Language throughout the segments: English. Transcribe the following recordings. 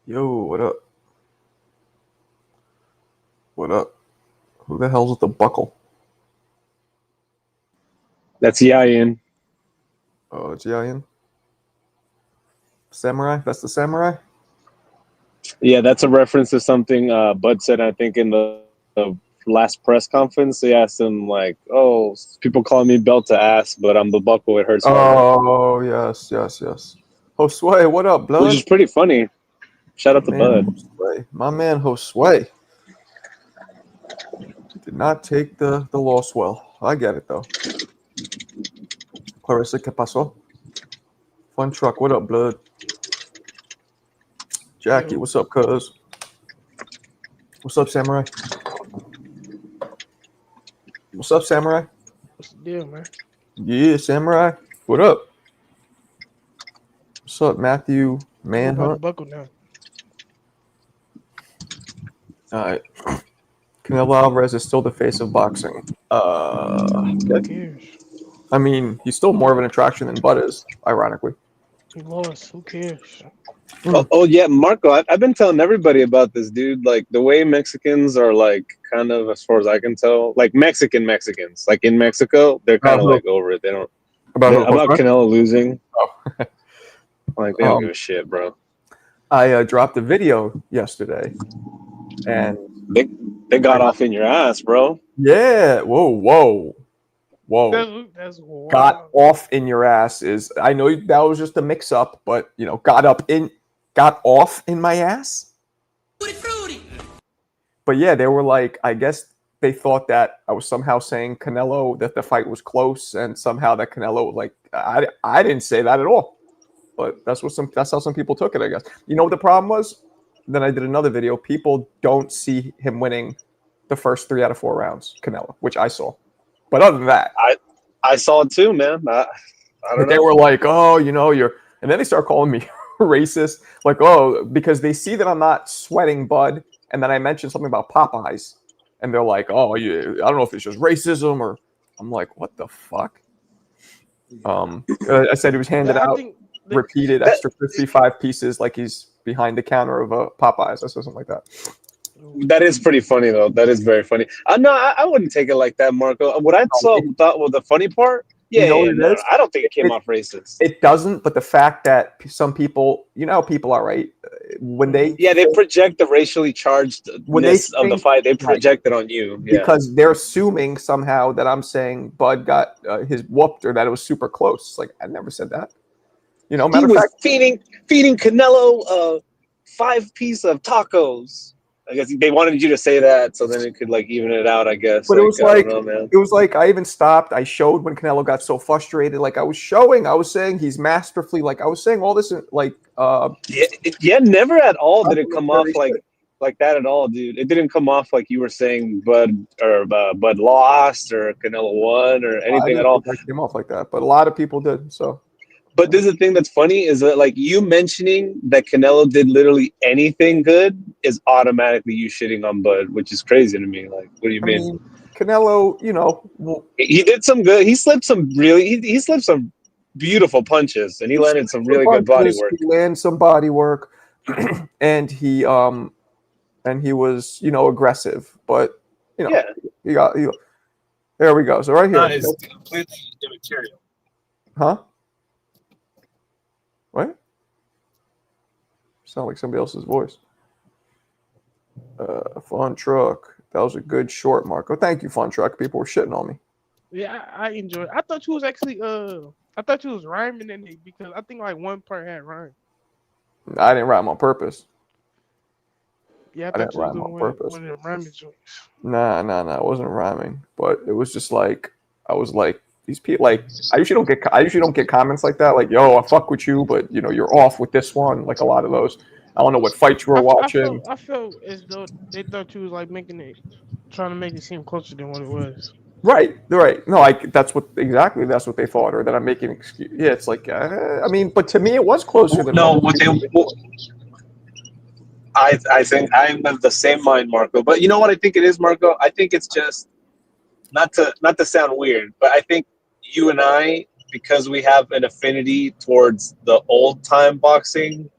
Yo, what up? What up? Who the hell's with the buckle? That's Yayin. Oh, Jiayan? Samurai? That's the samurai? Yeah, that's a reference to something Bud said, I think, in the last press conference. They asked him, like, oh, people call me belt to ass, but I'm the buckle. It hurts harder. Oh, yes, yes, yes. Josue, what up, Which blood? is pretty funny. Shout My out to man, Bud. Josue. My man, Josue. Did not take the loss well. I get it, though. Clarissa, ¿qué pasó? Fun truck, what up, blood? Jackie, Yo, what's up, cuz? What's up, samurai? What's up, samurai? what's the deal, man? Yeah, samurai. What up? What's up, Matthew What about the Manhunt? buckle now? All right. Canelo Alvarez is still the face of boxing. Who cares? I mean, he's still more of an attraction than Bud is, ironically. He lost. Who cares? Oh, yeah, Marco, I've been telling everybody about this, dude. Like, the way Mexicans are, like, kind of, as far as I can tell, like, Mexicans. Like, in Mexico, they're kind About of, who? like, over it. They don't, About who? about Jose? Canelo losing. Oh. Like, they don't give a shit, bro. I dropped a video yesterday, and They, they I got got off in your ass, bro. yeah. Whoa. That's Got wild. off in your ass is. I know that was just a mix-up, but got off in my ass. But yeah, they were like, I guess they thought that I was somehow saying Canelo that the fight was close, and somehow that Canelo like I didn't say that at all. But that's how some people took it, I guess. You know what the problem was? Then I did another video. People don't see him winning the first 3 out of 4 rounds, Canelo, which I saw. But other than that, I saw it too, man. I don't but they know. were like, "Oh, you're," and then they start calling me racist, like, "Oh," because they see that I'm not sweating Bud, and then I mentioned something about Popeyes, and they're like, "Oh, I don't know if it's just racism or," I'm like, "What the fuck?" I said he was handed I out think repeated That extra 55 pieces like he's behind the counter of a Popeyes. I said something like that. that is pretty funny though. That is very funny. No, I wouldn't take it like that, Marco. What I thought was the funny part. You Yeah, know yeah, what it no, is? I don't think it came It, off racist. it doesn't, but the fact that some people, you know how people are, right? When they Yeah, they project the racially when they chargedness of the think fight. They right, project it on you. Yeah, because they're assuming somehow that I'm saying Bud got his whooped or that it was super close. It's like I never said that. he Matter of was fact, feeding Canelo a 5 piece of tacos. I guess they wanted you to say that so then it could like even it out. I guess but like I don't know, man. it was like I even stopped. I showed when Canelo got so frustrated. Like I was saying he's masterfully. Like I was saying all this like Yeah, yeah, never at all did it come unnecessary off shit. like that at all, dude. It didn't come off like you were saying Bud lost or Canelo won or I anything at didn't all. think I came off like that, but a lot of people did. So But this is the thing that's funny is that like you mentioning that Canelo did literally anything good is automatically you shitting on Bud, which is crazy to me. Like, what do you I mean? mean, Canelo, He did some good. He slipped some really. He slipped some beautiful punches, and he he landed some swings some really good body punches, work. he lands some body work, and he was aggressive, but Yeah, he got there we go. So right That here, is completely immaterial. huh? What? Sound like somebody else's voice. Fun truck. That was a good short, Marco. Thank you, fun truck. People were shitting on me. Yeah, I enjoy it. I thought you was actually I thought you was rhyming in it because I think like one part had rhyme. I didn't rhyme on purpose. Yeah, I I didn't thought you was rhyme doing on purpose. one of the rhyming joints. Nah. It wasn't rhyming, but it was just like I was like these people. Like I usually don't get comments like that. Like yo, I fuck with you, but you're off with this one. Like a lot of those. I don't know what fights you were watching. I felt as though they thought you was like making it, trying to make it seem closer than what it was. Right. No, that's what they thought, or that I'm making excuse. Yeah, it's like I mean, but to me, it was closer than no, most. what they. I think I'm of the same mind, Marco. But you know what I think it is, Marco? I think it's just not to sound weird, but I think you and I, because we have an affinity towards the old time boxing,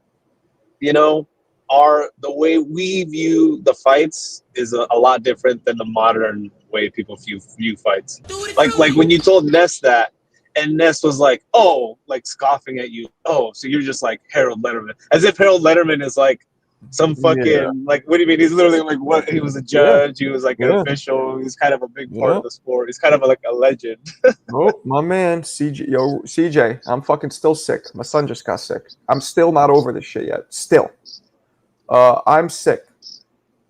you know, the way we view the fights is a lot different than the modern way people view fights. Like when you told Ness that, and Ness was like, "Oh," like scoffing at you. Oh, so you're just like Harold Letterman, as if Harold Letterman is like some Yeah, fucking like. What do you mean? He's literally like what? He was a yeah, judge. He was like an yeah, official. He's kind of a big part yeah. of the sport. He's kind of like a legend. Oh, my man, CJ, yo, CJ, I'm fucking still sick. My son just got sick. I'm still not over this shit yet. Still, I'm sick,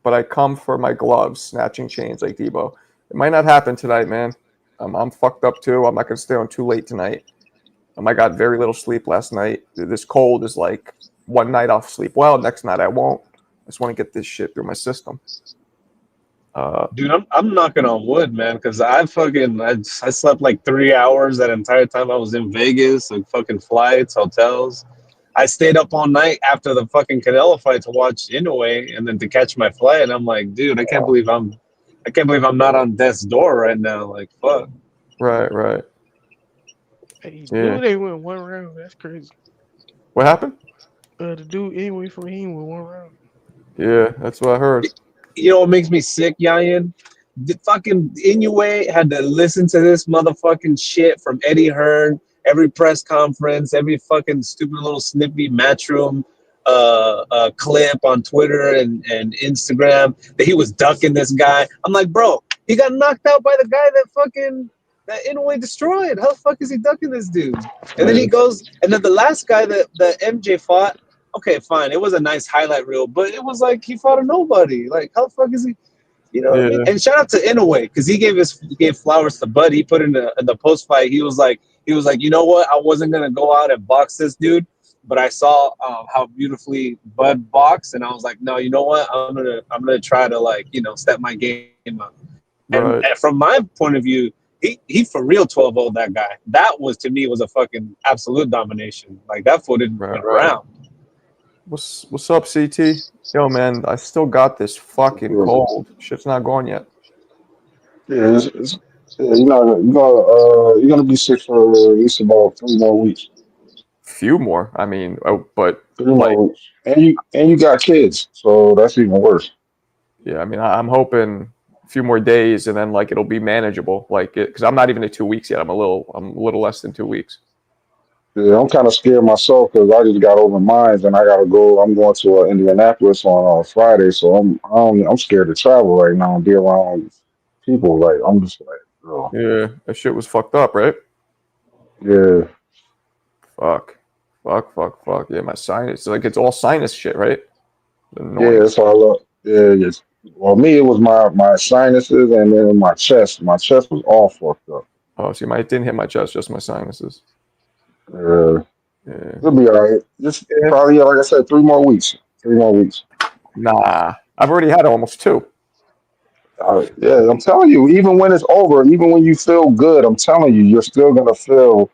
but I come for my gloves, snatching chains like Debo. It might not happen tonight, man. I'm fucked up too. I'm not gonna stay on too late tonight. I got very little sleep last night. This cold is like one night I'll sleep well, next night I won't. I just want to get this shit through my system. Dude, I'm knocking on wood, man, because I slept like 3 hours that entire time I was in Vegas, like fucking flights, hotels. I stayed up all night after the fucking Canelo fight to watch Inoue and then to catch my flight. And I'm like, dude, I can't believe I'm not on death's door right now. Like, fuck. Right, right. Hey, Yeah. dude, they went one round. That's crazy. What happened? The dude anyway from him went one round. Yeah, that's what I heard. You know what makes me sick, Yayan? The fucking Inoue had to listen to this motherfucking shit from Eddie Hearn, every press conference, every fucking stupid little snippy matchroom clip on Twitter and Instagram that he was ducking this guy. I'm like, bro, he got knocked out by the guy that Inoue destroyed. How the fuck is he ducking this dude? And then he goes, and then the last guy that MJ fought, okay, fine. It was a nice highlight reel, but it was like he fought a nobody. Like, how the fuck is he? You know what I mean? Yeah, And shout out to Inoue because he gave flowers to Bud. He put in the post fight. He was like, you know what? I wasn't gonna go out and box this dude, but I saw how beautifully Bud boxed, and I was like, no, you know what? I'm gonna try to like step my game up. And right, from my point of view, he for real 12-0 that guy. That was to me was a fucking absolute domination. Like that fool didn't right, went right. around. What's up, CT? Yo, man, I still got this fucking Yeah, cold. Shit's not gone yet. yeah, yeah, you're gonna be sick for at least about 3 more weeks. Few more. I mean, but Three like, more weeks, and you got kids, so that's even worse. yeah. I mean, I'm hoping a few more days, and then like it'll be manageable. Like, because I'm not even at 2 weeks yet. I'm a little less than 2 weeks. Yeah, I'm kind of scared myself because I just got over mines and I gotta go. I'm going to Indianapolis on Friday, so I'm scared to travel right now and be around people. Like I'm just like, oh, Yeah, that shit was fucked up, right? yeah, Fuck, fuck. Yeah, my sinus. Like it's all sinus shit, right? yeah. Annoying. That's all. Yeah, yes. Well, me, it was my sinuses and then my chest. My chest was all fucked up. Oh, see, it didn't hit my chest, just my sinuses. Yeah. Yeah. It'll be all right. Just Yeah. probably, yeah, like I said, 3 more weeks. 3 more weeks. Nah, I've already had almost two. Yeah, I'm telling you, even when it's over, even when you feel good, I'm telling you, you're still gonna feel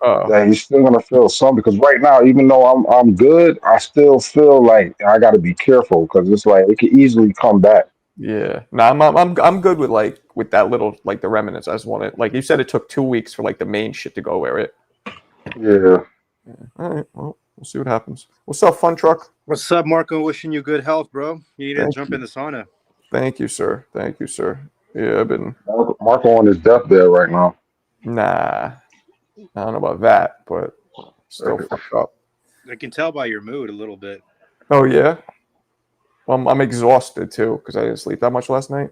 Oh, that you're still gonna feel something. Because right now, even though I'm good, I still feel like I got to be careful because it's like it could easily come back. yeah. Nah, I'm good with with that little like the remnants. I just want it. Like you said, it took 2 weeks for like the main shit to go away, right? Yeah, All right. Well, we'll see what happens. What's up, fun truck? What's up, Marco? Wishing you good health, bro. You need to Thank jump you. in the sauna. Thank you, sir. Thank you, sir. Yeah, I've been Marco on his deathbed right now. nah. I don't know about that, but still fucked up. I can tell by your mood a little bit. Oh yeah. Well, I'm exhausted too because I didn't sleep that much last night.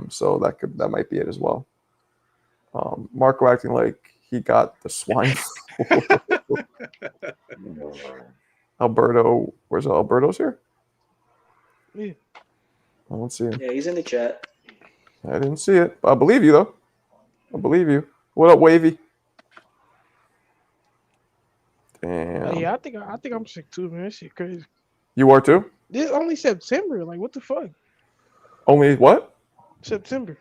So that might be it as well. Marco acting like he got the swine flu. Alberto, where's Alberto's here? Yeah. I don't see him. Yeah, he's in the chat. I didn't see it. I believe you though. I believe you. What up, Wavy? Damn. Yeah, I think I'm sick too, man. That shit crazy. You are too? This only September. Like, what the fuck? Only what? September.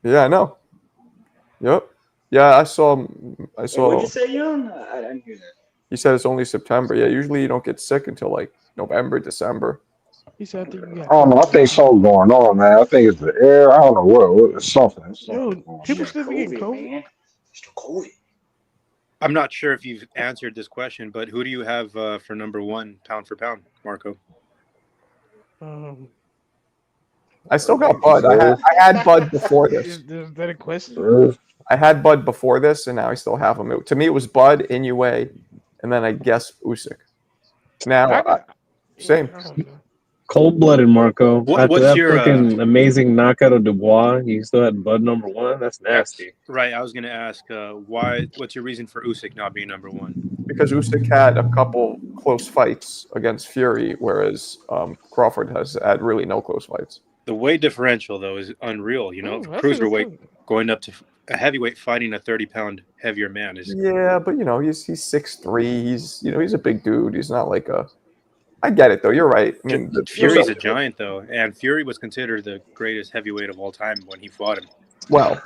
Yeah, I know. Yep. Yeah, I saw. I Wait, what'd saw. you say, Yon? I didn't hear that. He said it's only September. Yeah, usually you don't get sick until like November, December. He said, I think you got I don't know. I think COVID-19. something's going on, man. I think it's the air. I don't know what. It's something. It's Yo, something going people on. It's still be getting COVID. man. It's the COVID. I'm not sure if you've answered this question, but who do you have for number one, pound for pound, Marco? I still got Bud. I had Bud before this. Is that a question? I had Bud before this, and now I still have him. To me, it was Bud, Inoue, and then I guess Usyk. Now, same. Cold-blooded, Marco. After What's that your fucking amazing knockout of Dubois, you still had Bud number 1? That's nasty. right? I was gonna ask why. What's your reason for Usyk not being number 1? Because Usyk had a couple close fights against Fury, whereas Crawford has had really no close fights. The weight differential, though, is unreal. You know, cruiserweight going up to a heavyweight fighting a 30-pound heavier man is. Yeah, but he's 6'3". He's a big dude. He's not like a. I get it though. You're right. I mean, Fury's a giant though, and Fury was considered the greatest heavyweight of all time when he fought him. Well,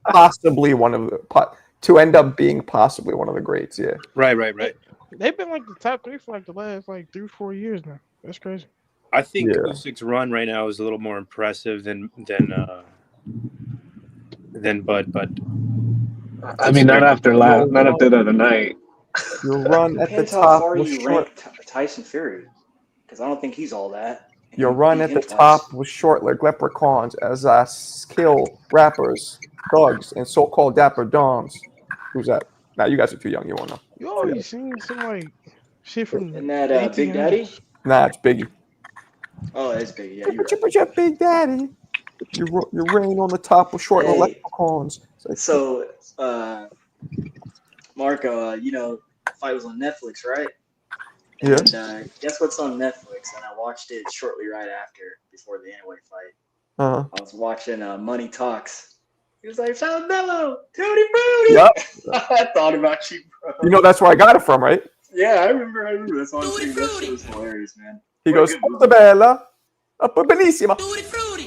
possibly one of the to end up being possibly one of the greats. Yeah. Right. They've been like the top 3 for like the last 3-4 years now. That's crazy. I think Usyk's run right now is a little more impressive than Bud. But I mean, not after the other night. Your run at the Depends how top far was you short. rank Tyson Fury, because I don't think he's all that. And Your he run beat at him the twice. top was short like leprechauns as kill rappers, thugs, and so-called dapper doms. Who's that? Now you guys are too young. You won't know. You always seen some like shit from Isn't that Big Daddy? Nah, it's Biggie. Oh, it's Big. Yeah, you're right. Chipper, Big Daddy. Your reign on the top was short like leprechauns. So, Marco, fight was on Netflix, right? Yeah. And guess what's on Netflix? And I watched it shortly right after, before the Inoue fight. Uh-huh. I was watching Money Talks. He was like, "Found Mello, Tutti Frutti." Yep. I thought about you, bro. That's where I got it from, right? Yeah, I remember. That's why I'm saying that shit was hilarious, man. He goes, "Bella, benissima."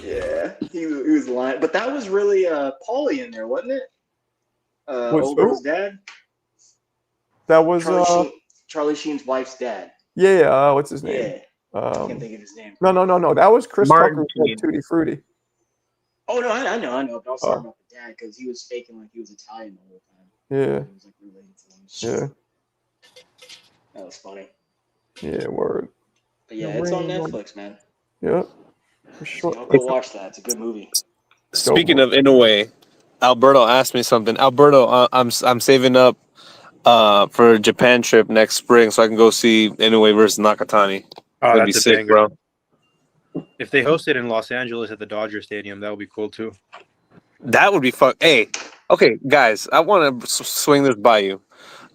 Yeah, he was lying, but that was really Paulie in there, wasn't it? Oldman's dad. That was Charlie Sheen's wife's dad. Yeah. What's his name? Yeah. I can't think of his name. No. That was Chris Tucker with Tutti Frutti. Oh no, I know. But I was talking about the dad because he was faking like he was Italian the whole time. Yeah. He was like related to him. Yeah. That was funny. Yeah, word. But yeah, it's on Netflix, man. Yeah. For sure. Don't go watch that. It's a good movie. Speaking of Inoue, Alberto asked me something. Alberto, I'm saving up for a Japan trip next spring so I can go see Inoue versus Nakatani. Oh, that'd be sick, bro. If they host it in Los Angeles at the Dodger Stadium, that would be cool too. That would be fun. Hey, okay, guys, I want to swing this by you.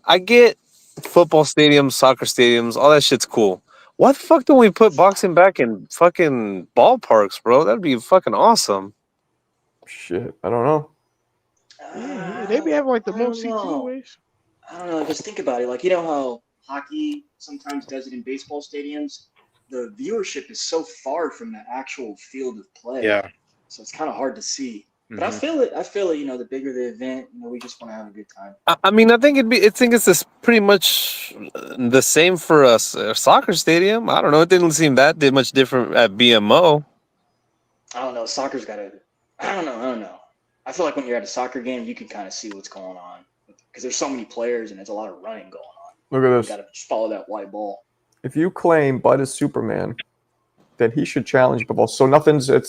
I get football stadiums, soccer stadiums, all that shit's cool. Why the fuck don't we put boxing back in fucking ballparks, bro? That'd be fucking awesome. Shit, I don't know. Yeah, they be having like the most seats anyways. I don't know. Just think about it. Like, you know how hockey sometimes does it in baseball stadiums? The viewership is so far from the actual field of play. Yeah. So it's kind of hard to see. But I feel it. The bigger the event, we just want to have a good time. I mean, I think it's this pretty much the same for a soccer stadium. I don't know. It didn't seem that much different at BMO. I don't know. Soccer's got to. I don't know. I feel like when you're at a soccer game, you can kind of see what's going on because there's so many players and there's a lot of running going on. Look at this. You got to just follow that white ball. If you claim Bud is Superman, then he should challenge Bivol. So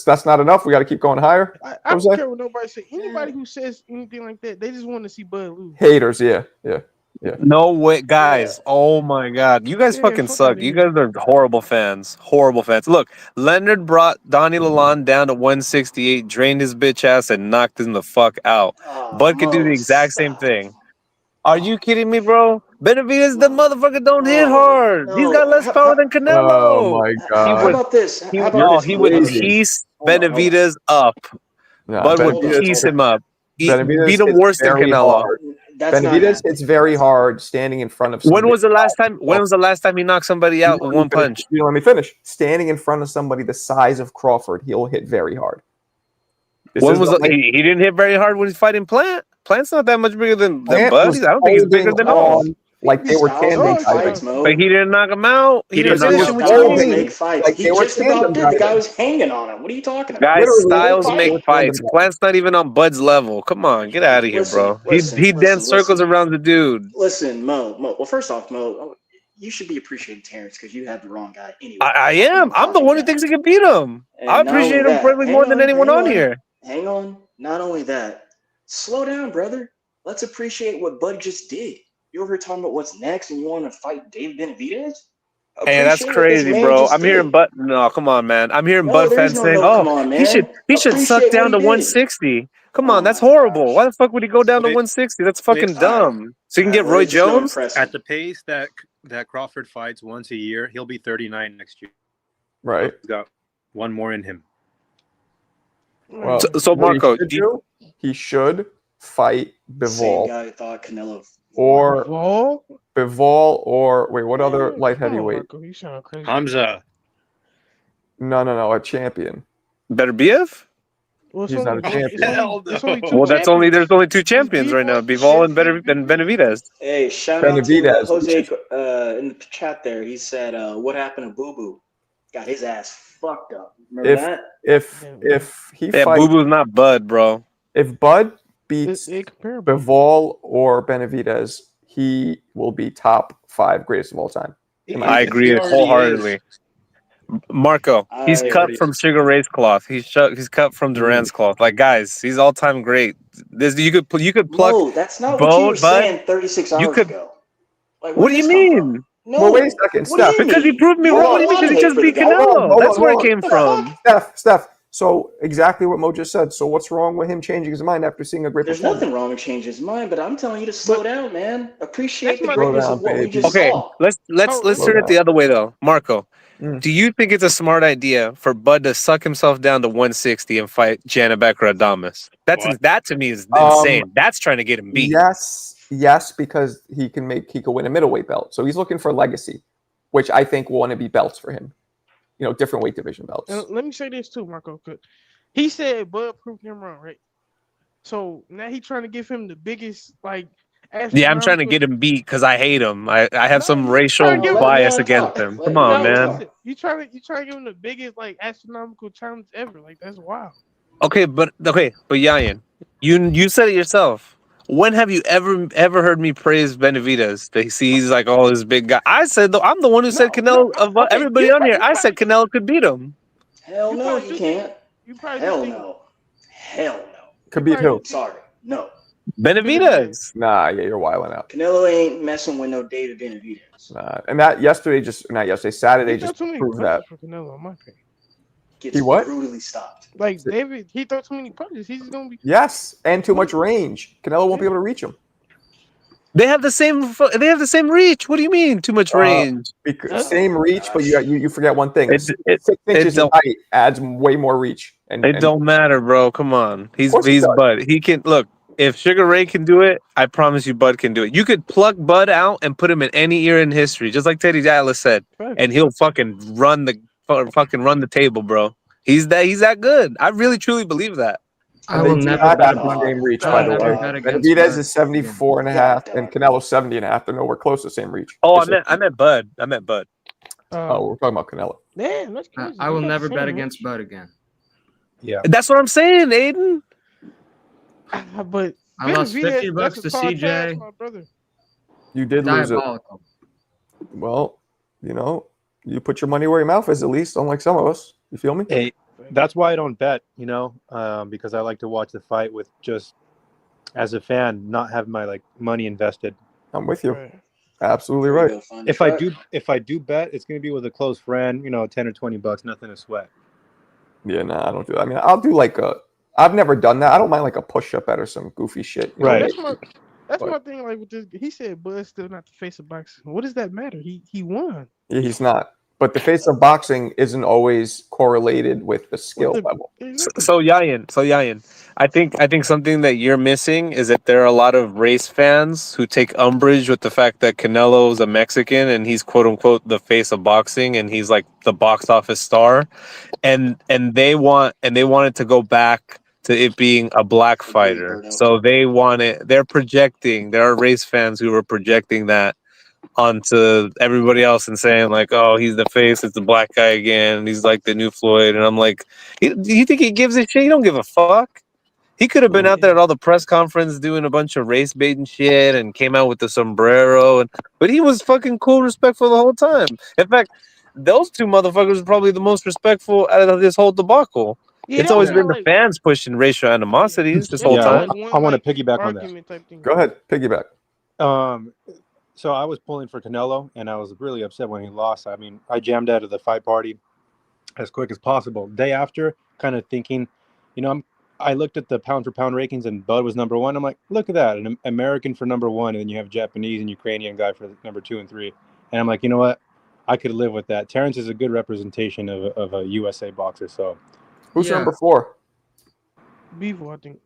that's not enough. We got to keep going higher. I don't care what nobody says. Anybody who says anything like that, they just want to see Bud lose. Haters, yeah. No way, guys. Yeah. Oh my God. You guys fucking suck. You guys are horrible fans. Look, Leonard brought Donnie Lalonde down to 168, drained his bitch ass, and knocked him the fuck out. Bud could do the exact same thing. Are you kidding me, bro? Benavidez, the motherfucker don't hit hard. He's got less power than Canelo. Oh my God. How about this? He would piece Benavidez up. Bud would piece him up. Beat him worse than Canelo. Benavidez hits very hard standing in front of somebody. When was the last time he knocked somebody out with one punch? Let me finish. Standing in front of somebody the size of Crawford, he'll hit very hard. He didn't hit very hard when he's fighting Plant. Plant's not that much bigger than Bud. I don't think he's bigger than all. Like they were tandem fights, but he didn't knock him out. He didn't make fights. Like he just about did. The guy was hanging on him. What are you talking about? Guys, styles make fights. Plant's not even on Bud's level. Come on, get out of here, bro. He danced circles around the dude. Listen, Mo. Well, first off, Mo, you should be appreciating Terrence because you have the wrong guy anyway. I am. I'm the one who thinks he can beat him. And I not only appreciate him that, probably more than anyone on here. Hang on. Not only that, slow down, brother. Let's appreciate what Bud just did. You over here talking about what's next and you want to fight David Benavidez? Hey, that's crazy, bro. I'm hearing Bud. No, come on, man. I'm hearing Bud fans saying, "Oh, he should suck down to 160." Come on, that's horrible. Why the fuck would he go down to 160? That's fucking dumb. So you can get Roy Jones at the pace that Crawford fights once a year. He'll be 39 next year. Right. He's got one more in him. Well, so Marco, he should fight Bivol. Same guy who thought Canelo. Or Bivol, or wait, what other light heavyweight? Hamza. No, a champion. Beterbiev? He's not a champion. Well, there's only 2 champions right now: Bivol and Benavidez. Hey, shout out to Jose in the chat there. He said, "What happened to Boo Boo? Got his ass fucked up." Remember that? If he fights, Boo Boo's not Bud, bro. If Bud beats Bivol or Benavidez, he will be top 5 greatest of all time. I agree wholeheartedly. Marco, he's cut from Sugar Ray's cloth. He's cut from Duran's cloth. Like, guys, he's all time great. You could pluck. No, that's not what you were saying 36 hours ago. Like, what do you mean? No, well, wait a second, Steph. Because he proved me wrong. What do you mean? Because he just beat Canelo. That's where it came from. Steph. So exactly what Mo just said. So what's wrong with him changing his mind after seeing a great performance? There's nothing wrong with changing his mind, but I'm telling you to slow down, man. Appreciate the greatness of what we just saw. Let's turn it the other way though. Marco, do you think it's a smart idea for Bud to suck himself down to 160 and fight Janabek or Adames? That to me is insane. That's trying to get him beat. Yes, because he could win a middleweight belt. So he's looking for legacy, which I think will want to be belts for him. You know, different weight division belts. And let me say this too, Marco. He said Bud proved him wrong, right? So now he's trying to give him the biggest, like. Yeah, I'm trying to get him beat because I hate him. I have some racial bias against him. Come on, man. You trying to give him the biggest, like, astronomical challenge ever? Like, that's wild. Okay, but Yayan, you said it yourself. When have you ever heard me praise Benavidez? He's like, oh, this big guy. I said, though, I'm the one who said Canelo. Everybody on here, I said Canelo could beat him. Hell no, he can't. Hell no. Could beat who? Sorry, no. Benavidez. Nah, yeah, you're wilding out. Canelo ain't messing with no David Benavidez. Nah, and that Saturday just proved that. For Canelo, in my opinion. Gets brutally stopped. Like David, he throws too many punches. He's gonna be and too much range. Canelo won't be able to reach him. They have the same reach. What do you mean too much range? Same reach, but you forget one thing. 6 inches in height adds way more reach. It don't matter, bro. Come on, he's Bud. He can look. If Sugar Ray can do it, I promise you, Bud can do it. You could pluck Bud out and put him in any era in history, just like Teddy Atlas said, and he'll fucking run the table, bro. He's that good. I really truly believe that. I will never bet the same reach, by the way. Benavidez is 74.5 and Canelo 70.5. They're nowhere close to the same reach. Oh, I meant Bud. Oh, we're talking about Canelo. Man, that's crazy. I will never bet against Bud again. Yeah, that's what I'm saying, Aiden. But I lost $50 to CJ. You did lose it. Well, you put your money where your mouth is, at least, unlike some of us. You feel me? Hey, that's why I don't bet, because I like to watch the fight with just as a fan, not have my money invested. I'm with you. Right. Absolutely right. If I do bet, it's gonna be with a close friend, $10 or $20, nothing to sweat. Yeah, I don't do that. I mean, I'll do I've never done that. I don't mind a push-up bet or some goofy shit. Right. That's my thing. Like with this, he said Bud's still not the face of boxing. What does that matter? He won. Yeah, he's not. But the face of boxing isn't always correlated with the skill level. So Yayan, I think something that you're missing is that there are a lot of race fans who take umbrage with the fact that Canelo is a Mexican and he's quote unquote the face of boxing and he's like the box office star, and they want it to go back to it being a black fighter. So they're projecting. There are race fans who are projecting that onto everybody else and saying like, oh, he's the face, it's the black guy again, he's like the new Floyd. And I'm like, do you think he gives a shit? He don't give a fuck. He could have been out there at all the press conference doing a bunch of race bait and shit, and came out with the sombrero. But he was fucking cool, respectful the whole time. In fact, those two motherfuckers are probably the most respectful out of this whole debacle. Yeah, It's that always was been more the like fans pushing racial animosities this it whole was time. like one I want to like piggyback on that. argument type thing. Go ahead, piggyback. So I was pulling for Canelo, and I was really upset when he lost. I mean, I jammed out of the fight party as quick as possible. Day after, kind of thinking, I looked at the pound for pound rankings, and Bud was number one. I'm like, look at that, an American for number one, and then you have Japanese and Ukrainian guy for number 2 and 3. And I'm like, you know what? I could live with that. Terence is a good representation of a USA boxer. So, Who's number 4? Bevo, I think.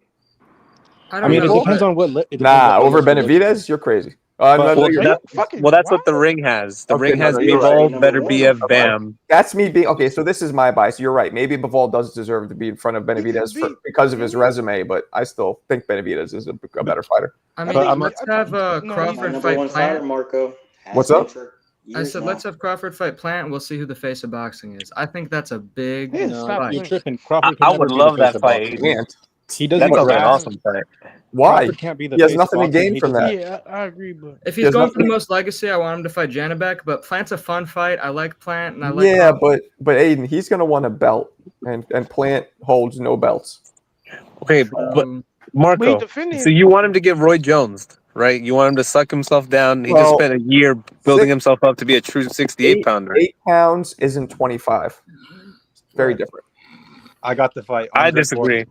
I mean, it depends on what. Over Benavidez, you're crazy. That's what the ring has. The ring has Bivol, Beterbiev, Bam. That's me being okay. So this is my bias. You're right. Maybe Bivol does deserve to be in front of Benavidez because of his resume, but I still think Benavidez is a better fighter. I mean, let's have Crawford fight Plant. Marco. What's up? I said, let's have Crawford fight Plant, and we'll see who the face of boxing is. I think that's a big fight. You're tripping. Crawford I would love that fight. He doesn't. That's an awesome fight. Why? Can't be the he has face nothing to gain from that. Yeah, I agree, but if he's going for the most legacy, I want him to fight Janibek. But Plant's a fun fight. I like Plant, and I like. Yeah, but Aiden, he's going to want a belt, and Plant holds no belts. Okay, but Marco, so you want him to get Roy Jones, right? You want him to suck himself down. He just spent a year building himself up to be a true 68-pounder. 8 pounds isn't 25. Very different. I got the fight. I disagree.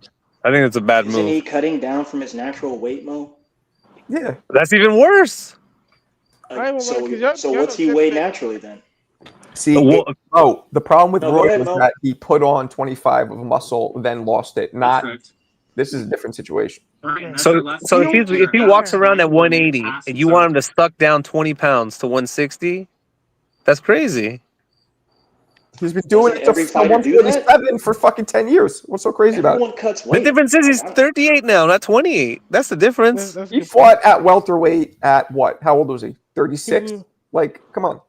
I think it's a bad move. Isn't he cutting down from his natural weight, Mo? Yeah. That's even worse. So what's he weigh naturally then? See, the problem with Roy was that he put on 25 of muscle, then lost it. This is a different situation. So if he walks around at 180 and you want him to suck down 20 pounds to 160, that's crazy. He's been doing it to 147 for fucking 10 years. What's so crazy about it? Cuts weight. The difference is he's 38 now, not 28. That's the difference. He fought at welterweight at what? How old was he? 36? Like, come on.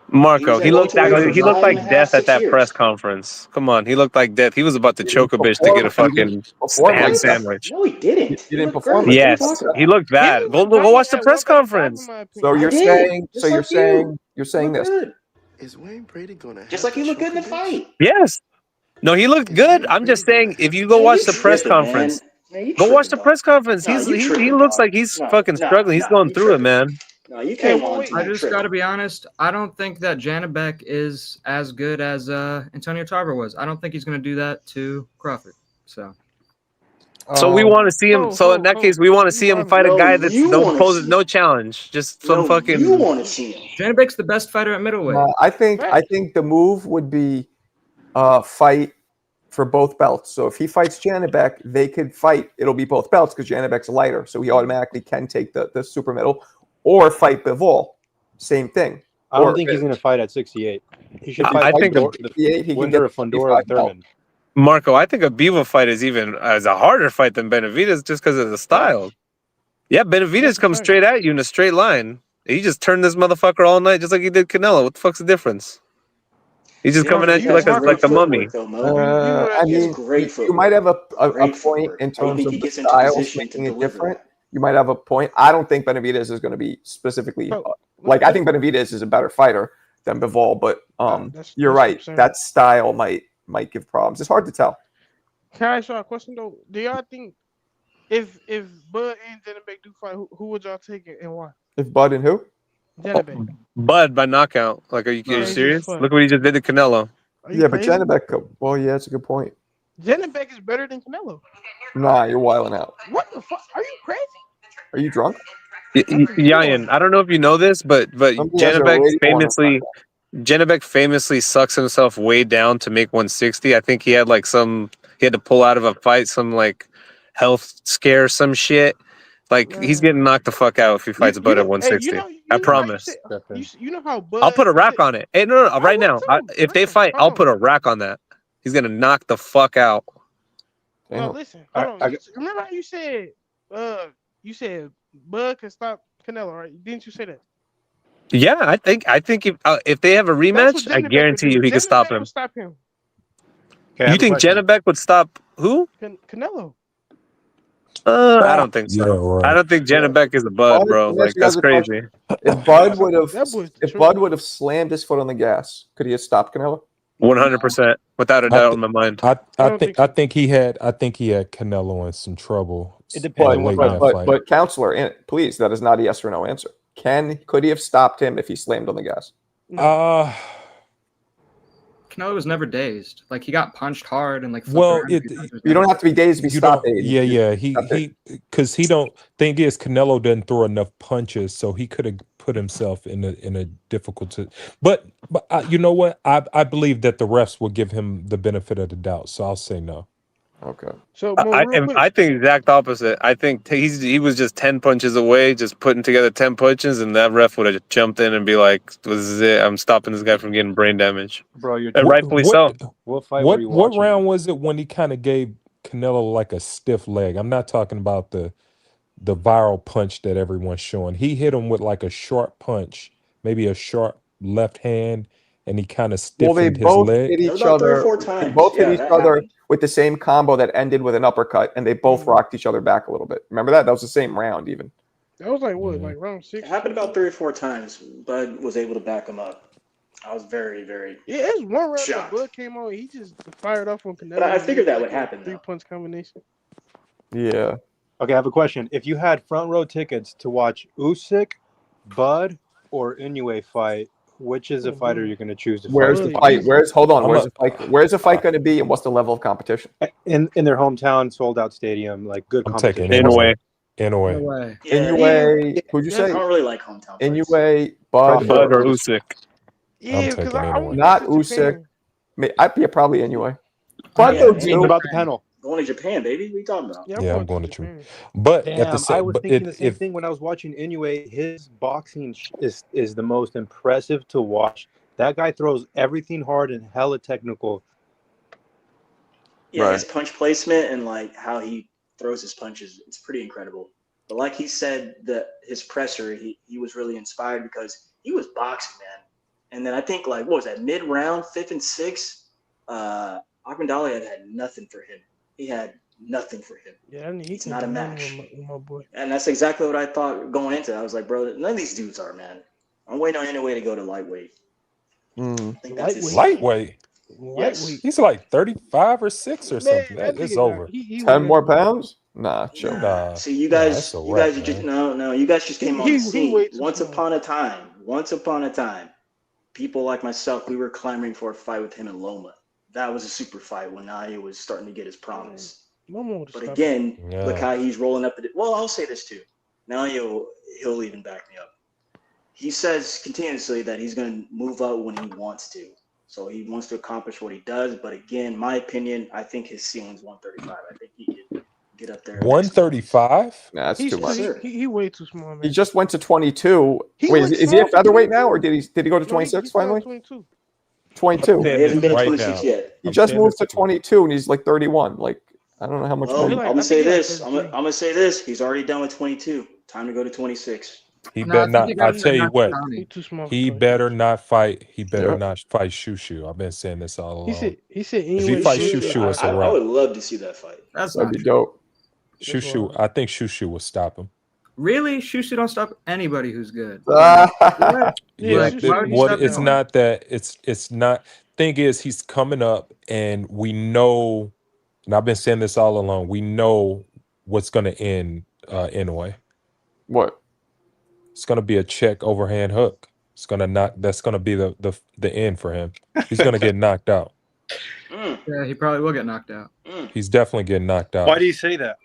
Marco, he looked like death at that press conference. Come on, he looked like death. He was about to choke a bitch to get a fucking ham sandwich. No, he didn't. He didn't perform. Yes, he looked bad. Go watch the press conference. So you're saying this. Is Wayne Brady gonna just like he looked good in the fight? Yes. No, he looked good. I'm just saying, if you go watch the press conference, go watch the press conference. He looks like he's fucking struggling. He's going through it, man. No, you can't. I just got to be honest. I don't think that Janibek is as good as Antonio Tarver was. I don't think he's going to do that to Crawford. So we want to see him. So in that case, we want to see him fight a guy that's no challenge, just some fucking. You want to see him? Janibek's the best fighter at middleweight. I think the move would be fight for both belts. So if he fights Janibek, they could fight. It'll be both belts because Janibek's lighter, so he automatically can take the super middle, or fight Bivol. Same thing. I don't think he's going to fight at 68. He should fight. I think the winner of Fundora and Thurman. Marco, I think a Bivol fight is a harder fight than Benavidez just because of the style. Yeah, Benavidez comes straight at you in a straight line. He just turned this motherfucker all night just like he did Canelo. What the fuck's the difference? He's just coming at you like a mummy. I mean, you might have a point in terms of the styles making it different. You might have a point. I don't think Benavidez is going to be specifically I think Benavidez is a better fighter than Bivol, but you're right. That style might give problems. It's hard to tell. Can I ask y'all a question though? Do y'all think if Bud and Janibek do fight, who would y'all take and why? If Bud and who? Janibek. Bud by knockout. Like, are you serious? Look what he just did to Canelo. Yeah, but Janibek. Well, yeah, that's a good point. Janibek is better than Canelo. Nah, you're wilding out. What the fuck? Are you crazy? Are you drunk? Yayan, I don't know if you know this, but Janibek famously sucks himself way down to make 160. I think he had he had to pull out of a fight, some like health scare, some shit. Like he's getting knocked the fuck out if he fights Bud at 160. I promise. You know how Bud. I'll put a rack on it. Hey, no, right now. If they fight, I'll put a rack on that. He's gonna knock the fuck out. No, listen. Hold on. Remember how you said Bud can stop Canelo, right? Didn't you say that? Yeah, I think if they have a rematch, I guarantee you he can stop him. Stop him. You think Janibek would stop who? Canelo. I don't think so. Yeah, right. I don't think Janabek is a Bud, Bud, bro. let me ask Like you guys that's a question. crazy. If Bud would have, That boy's the if truth. Bud would have slammed his foot on the gas, could he have stopped Canelo? 100%, without a I doubt th- in my mind. I don't think so. think he had Canelo in some trouble It depends on what late in round. that fight. But counselor, please, that is not a yes or no answer. Could he have stopped him if he slammed on the gas? Uh Canelo was never dazed. Like he got punched hard and like flipped well, around. You don't have to be dazed if you stop don't. dazed. Yeah. He because he don't. Thing is, Canelo doesn't throw enough punches, so he could have put himself in a difficult. But you know what? I believe that the refs will give him the benefit of the doubt, so I'll say no. Okay. So, real quick, I think exact opposite. I think he was just 10 punches away, just putting together 10 punches, and that ref would have jumped in and be like, "This is it. I'm stopping this guy from getting brain damage." Bro, you're And rightfully so. What fight were you watching? round was it when he kind of gave Canelo like a stiff leg? I'm not talking about the viral punch that everyone's showing. He hit him with like a sharp punch, maybe a sharp left hand, and he kind of Well, they stiffened his both leg. hit That was each about 3 or other. 4 They times. both hit Yeah, each that other happened. with the same combo that ended with an uppercut, and they both rocked each other back a little bit. Remember that? That was the same round, even. that was like what, Yeah. like round 6? It happened about 3 or 4 times. Bud was able to back him up. I was very, very. Yeah, it's one round that Shocked. Bud came on. He just fired off on Canelo. But I and figured did, that like, would happen, though. 3-punch combination. Yeah. Okay, I have a question. If you had front row tickets to watch Usyk, Bud, or Inoue fight, which is the fighter you're going to choose to Where's fight? the fight? Hold on. I'm Where's a- the fight? Where's the fight going to be, and what's the level of competition? In their hometown, sold out stadium, like good I'm competition. taking In a way. No Inoue. way. Inoue. Who'd you Yeah, say? I don't really like hometown fights. Inoue, Bud, Bud or Usyk. Yeah, taking because I Inoue. want Not to go to Usyk. Japan. I'd be probably Inoue. Bud Yeah, though man. It's too. about the panel. Going to Japan, baby. What are you talking about? Yeah, Yeah, I'm I'm going going to to Japan. But at the Damn, I same, was but thinking the same if thing when I was watching Inoue. His boxing is the most impressive to watch. That guy throws everything hard and hella technical. Yeah, his punch placement and like how he throws his punches, it's pretty incredible. But like he said, his presser, he was really inspired because he was boxing, man. And then I think like what was that, mid-round, 5th and 6th, Akmandali had nothing for him. He had nothing for him. Yeah, I mean, It's not a match. with my boy. And that's exactly what I thought going into it. I was like, bro, none of these dudes are, man. I'm waiting on Inoue to go to lightweight. I think that's his lightweight. Lightweight. He's like 35 or 6 or Man, something. that It's nigga over. got- he 10 more went- pounds? Nah, chill. Nah. See, you Nah, guys, that's a you wrap, guys are just man. you guys just came on He- the he scene. way too Once small. upon a time, people like myself, we were clamoring for a fight with him and Loma. That was a super fight when Nia was starting to get his promise. Momo would've But stopped again, Yeah. look how he's rolling up. Well, I'll say this too. Now he'll even back me up. He says continuously that he's going to move up when he wants to. So he wants to accomplish what he does. But again, my opinion, I think his ceiling's 135. I think he can get up there. 135? Nah, that's He's too much. he way too small, man. He just went to 22. He Wait, went is he a small for featherweight now, 22. or did he go to No, 26 he's down finally? 22. 22. They haven't been to Right 26 now. yet. He just moved to 22, and he's like 31. Like, I don't know how much Well, more. I'm gonna say this. I'm gonna say this. He's already done with 22. Time to go to 26. He No, I better think not. he I got tell you knocked what. down. He too small. He for better not fight. He better Yeah. not fight Shushu. I've been saying this all along. He said If he anyway. fights shit, Shushu, it's a I wrap. would love to see that fight. That's That'd not be true. dope. Shushu, I think Shushu will stop him. Really? Shushu don't stop anybody who's good. Ah. What? Yeah, Like, Shushu- why would you What stop it's anyone? not that it's not. Thing is, he's coming up, and we know. And I've been saying this all along. We know what's going to end Inoue. What? It's going to be a check overhand hook. It's going to knock. That's going to be the end for him. He's going to get knocked out. Yeah, he probably will get knocked out. He's definitely getting knocked out. Why do you say that?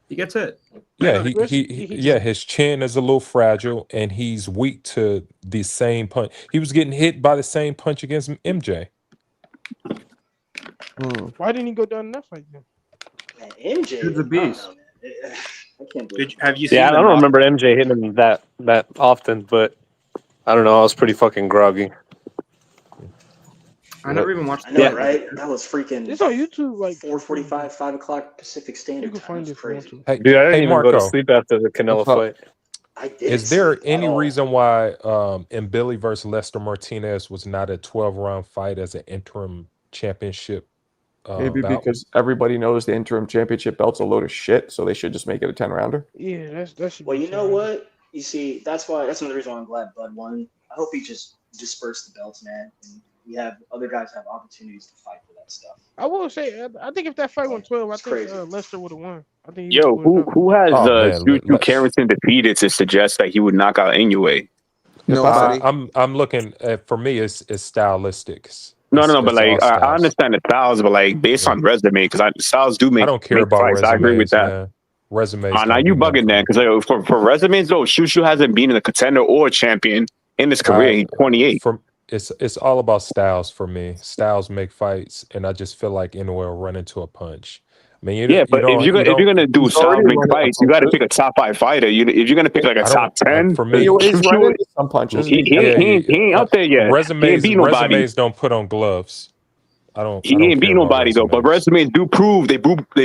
He gets hit. Yeah, his chin is a little fragile, and he's weak to the same punch. He was getting hit by the same punch against MJ. Why didn't he go down in that fight then? Man, MJ, He's a beast. I can't believe. Have you seen? Yeah, I don't remember MJ hitting him that often, but I don't know. I was pretty fucking groggy. I never even watched. I know, right? That was freaking. It's on YouTube, like 4:45, 5 o'clock Pacific you Standard can Time. find It's it if you want crazy. to. Hey, Dude, I didn't hey, even go to Marco. sleep after the Canelo What's up? fight. I didn't Is there sleep at any all. reason why in Billy versus Lester Martinez was not a 12-round fight as an interim championship Maybe bout. because everybody knows the interim championship belt's a load of shit, so they should just make it a 10-rounder. Yeah, that should Well, be you know 10. what? You see, that's another reason why I'm glad Bud won. I hope he just dispersed the belts, man, and we have other guys have opportunities to fight for that stuff. I will say, I think if that fight went 12, I It's think crazy. Lester would have won. I think he Yo, would have done it. who has Oh man, Juju Carrington defeated to suggest that he would knock out Inoue? Nobody. I'm looking at, for me it's stylistics. No, but It's all like I styles. understand the styles, but like based Yeah. on resume, because styles do I make don't care about fights. resumes, I agree with that. man. Resumes Now don't you do nothing bugging for that me. because like, for resumes though, Shushu hasn't been a contender or a champion in his career. He's 28. It's all about styles for me. Styles make fights, and I just feel like Inoue will run into a punch. I mean, Yeah, but if you're gonna do He's already style make running fights, you got to punches. pick a top 5 fighter. If you're gonna pick like a I top don't 10, for me. He's Shushu, running into some punches. he ain't up there yet. He ain't beat nobody. Resumes don't put on gloves. I don't He ain't care beat about nobody though. But resumes. resumes do prove they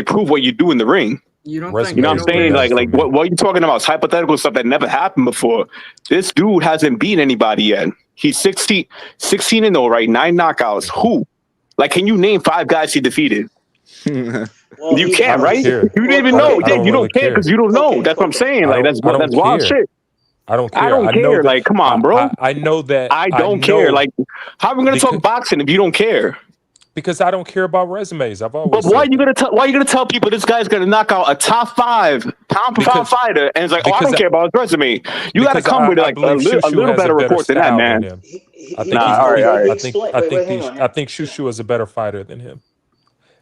prove what you do in the ring. You don't Resumes think You know what I'm do saying? nothing Like for me. what you talking about is hypothetical stuff that never happened before. This dude hasn't beat anybody yet. He's 16-0, right? 9 knockouts. Who? Like, can you name 5 guys he defeated? Well, You he- can't, I don't right? care. You didn't even I know. don't, I don't You really don't care care. because you don't know. Okay, That's what I'm okay. saying. Like that's don't wild care. shit. I don't I care. don't I know care. that. Like, come on, bro. I know that. I don't care. Like, how are we gonna talk because, boxing if you don't care? because I don't care about resumes. I've always But why said you that. gonna why you gonna tell people this guy's gonna knock out a top 5 pound for pound Because fighter and it's like, oh, I because don't care about his resume. You gotta because come with I like a believe Shushu little has a better better report than that, style than man. him. He I think Nah, he's. all right, all right. he I hang on. think Shushu is a better fighter than him.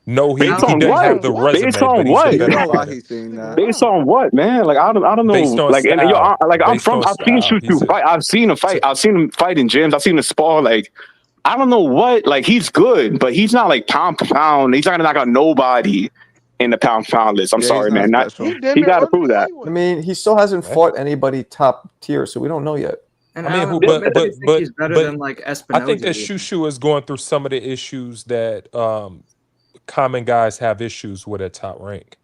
No, he Based he on doesn't what? have the resume, Based on but he's a what? You better know why fighter. he's saying that? Based on what, man? Like I don't Based know. on Like and style. I've Based on seen style. Shushu fight. I've seen him fight. I've seen him fight in gyms. I've seen him spar. Like I don't know what. Like he's good, but he's not like pound for pound. He's not gonna knock out nobody in the pound for pound list. I'm Yeah, he's sorry, not man. Not special. He damn he near got to under prove the that. I mean, he still hasn't fought anybody top tier, so we don't know yet. And I mean, Alan, who? what makes you think he's better than like I think that Espinoza? Shushu is going through some of the issues that common guys have issues with at top rank,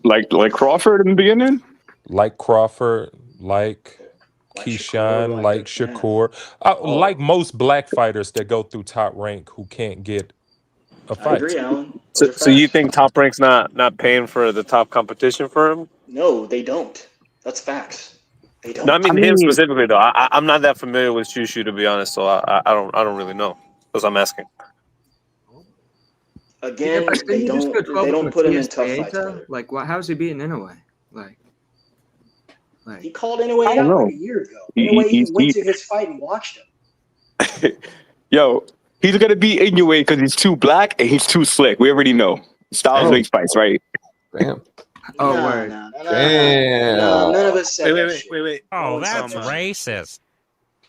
Like Crawford in the beginning. like Crawford, like Like Keyshawn, Shakur, like Shakur, like most black fighters that go through top rank who can't get a I fight. agree, Alan. So, Those are so you facts. think Top Rank's not paying for the top competition for him? No, they don't. That's facts. They No, I don't. mean him specifically though. I'm not that familiar with Shushu to be honest, so I don't really know. That's what I'm asking. Again, but they didn't he just go 12 don't with put him in Matias tough fights, Pieta? brother. Like, how's he beating Inoue? Like He called Inoue I don't out know. like a year ago. He- Inoue he- went he- to his fight and watched him. Yo, he's gonna be Inoue because he's too black and he's too slick. We already know. Styles make fights, right? Damn. Oh, No, word. no, Damn. none of us said that shit. Wait. Oh, one that's said that shit. racist.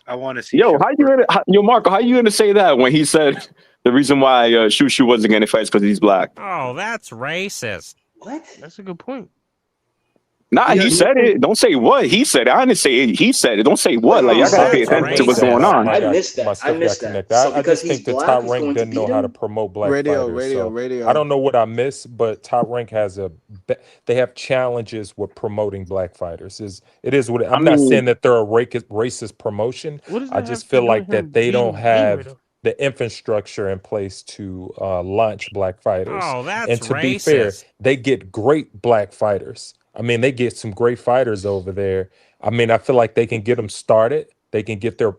I want to see. Yo, Marco, how you gonna say that when he said the reason why Shushu wasn't getting fights because he's black? Oh, that's racist. What? That's a good point. Nah, Yeah, he said it. Don't say what he said. I didn't say it. He said it. Don't say what. Like y'all gotta pay That's attention to what's racist. going on. I missed that. My I stuff missed got that. connected. So I because just he's think that black, Top he's Rank going to doesn't know beat how to him? promote black Radio, fighters. radio, So radio. I don't know what I missed, but Top Rank has they have challenges with promoting black fighters. It is what I'm not saying that they're a racist promotion. What does I that just have to feel do like with him that they don't beating have Mayweather? the infrastructure in place to launch black fighters. Oh, that's And to be fair, racist. they get great black fighters. I mean, they get some great fighters over there. I mean, I feel like they can get them started. They can get the